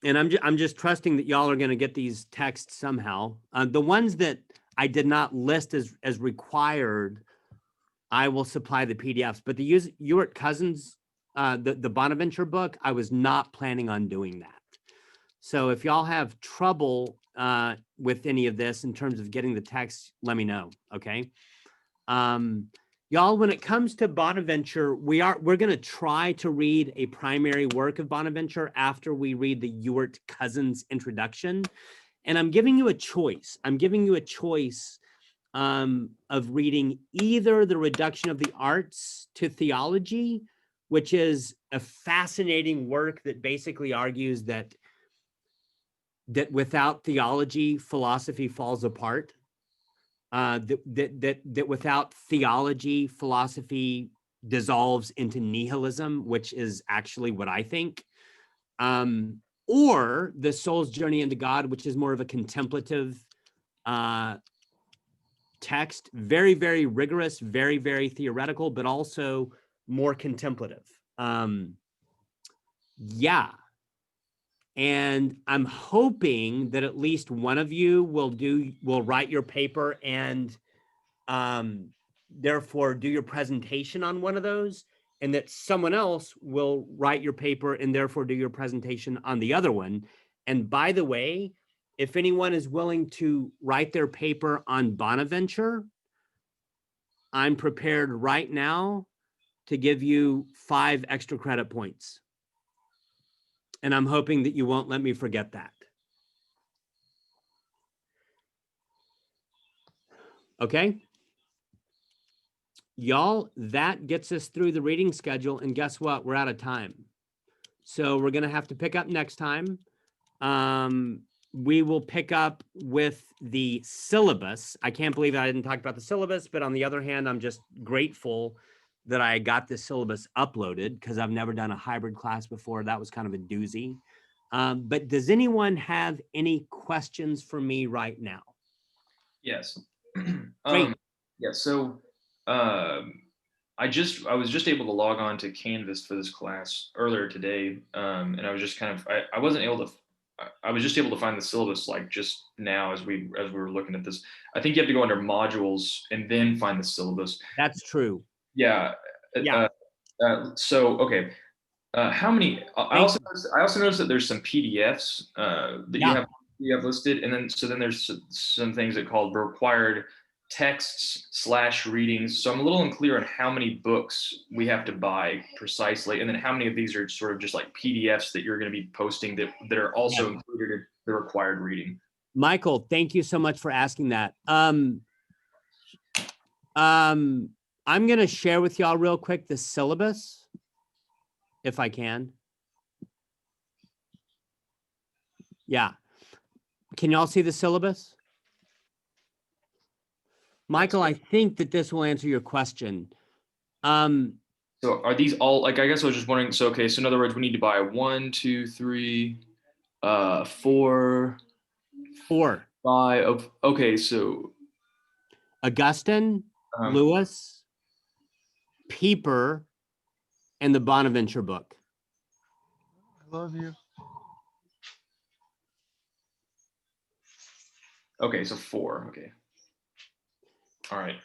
I'm just trusting that y'all are going to get these texts somehow. The ones that I did not list as required, I will supply the PDFs. But the Ewart Cousins, the Bonaventure book, I was not planning on doing that. So if y'all have trouble with any of this in terms of getting the text, let me know. Okay. Y'all, when it comes to Bonaventure, we're going to try to read a primary work of Bonaventure after we read the Ewart Cousins introduction. And I'm giving you a choice. Of reading either the Reduction of the Arts to Theology, which is a fascinating work that basically argues that without theology, philosophy falls apart. That without theology, philosophy dissolves into nihilism, which is actually what I think. Or The Soul's Journey into God, which is more of a contemplative text, very, very rigorous, very, very theoretical, but also more contemplative. Yeah. And I'm hoping that at least one of you will write your paper and therefore do your presentation on one of those, and that someone else will write your paper and therefore do your presentation on the other one. And by the way, if anyone is willing to write their paper on Bonaventure, I'm prepared right now to give you 5 extra credit points. And I'm hoping that you won't let me forget that. Okay? Y'all, that gets us through the reading schedule. And guess what? We're out of time. So we're going to have to pick up next time. We will pick up with the syllabus. I can't believe I didn't talk about the syllabus, but on the other hand, I'm just grateful that I got the syllabus uploaded because I've never done a hybrid class before. That was kind of a doozy. But does anyone have any questions for me right now? Yes. Great. Yeah. So I was just able to log on to Canvas for this class earlier today, and I was just kind of I wasn't able to. I was just able to find the syllabus like just now as we were looking at this. I think you have to go under modules and then find the syllabus. That's true. Yeah. Yeah. So okay. How many? I also noticed that there's some PDFs that you have listed, and then there's some things that called required texts / readings. So I'm a little unclear on how many books we have to buy precisely, and then how many of these are sort of just like PDFs that you're going to be posting that are also included in the required reading. Michael, thank you so much for asking that. I'm going to share with y'all real quick the syllabus, if I can. Yeah. Can y'all see the syllabus? Michael, I think that this will answer your question. So are these all, like, I guess I was just wondering, so, okay, so in other words, we need to buy 1, 2, 3, 4, 5, okay, so. Augustine, Lewis, Pieper, and the Bonaventure book. I love you. Okay, so 4. Okay. All right.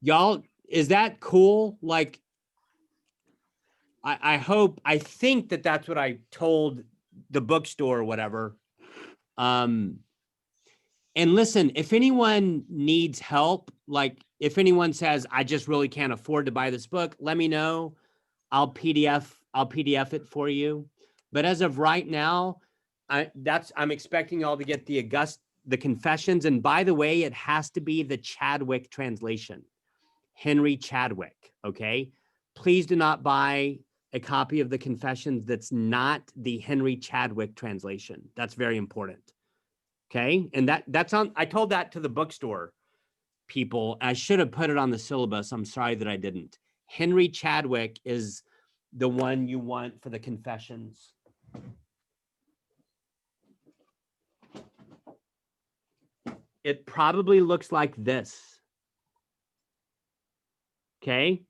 Y'all, is that cool? Like, I think that's what I told the bookstore or whatever. And listen, if anyone needs help, like if anyone says, I just really can't afford to buy this book, let me know. I'll PDF it for you. But as of right now, I'm expecting y'all to get the Confessions. And by the way, it has to be the Chadwick translation, Henry Chadwick. Okay. Please do not buy a copy of the Confessions that's not the Henry Chadwick translation. That's very important. Okay. And that's on, I told that to the bookstore people. I should have put it on the syllabus. I'm sorry that I didn't. Henry Chadwick is the one you want for the Confessions. It probably looks like this. Okay.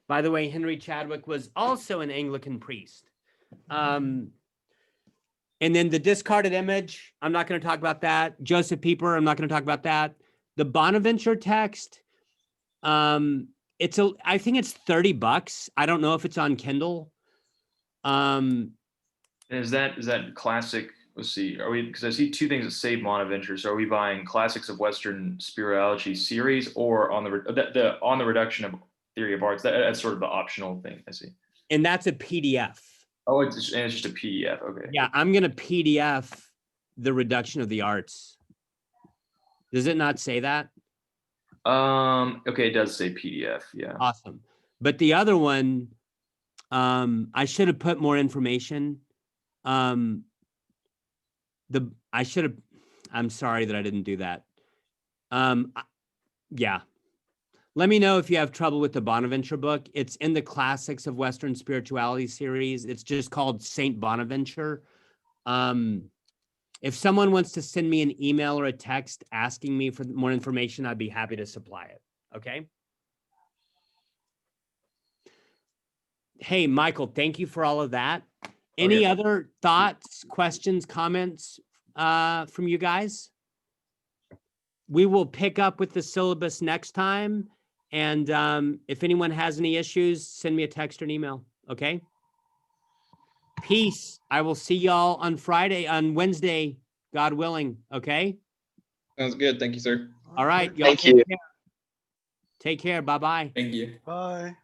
By the way, Henry Chadwick was also an Anglican priest. And then the discarded image, I'm not going to talk about that. Joseph Pieper, I'm not going to talk about that. The Bonaventure text, I think it's $30. I don't know if it's on Kindle. And is that classic? Let's see. Are we, because I see 2 things that say Bonaventure. So are we buying Classics of Western Spirituality series, or on the Reduction of Theory of Arts? That's sort of the optional thing. I see. And that's a PDF. Oh, it's just a PDF. Okay. Yeah, I'm going to PDF the Reduction of the Arts. Does it not say that? Okay, it does say PDF. Yeah. Awesome. But the other one, I should have put more information. I'm sorry that I didn't do that. Yeah. Let me know if you have trouble with the Bonaventure book. It's in the Classics of Western Spirituality series. It's just called Saint Bonaventure. If someone wants to send me an email or a text asking me for more information, I'd be happy to supply it. Okay. Hey, Michael, thank you for all of that. Any other thoughts, questions, comments from you guys? We will pick up with the syllabus next time. And if anyone has any issues, send me a text or an email. Okay. Peace. I will see y'all on Wednesday, God willing. Okay. Sounds good. Thank you, sir. All right. Y'all Thank you. Take care. Bye-bye. Thank you. Bye.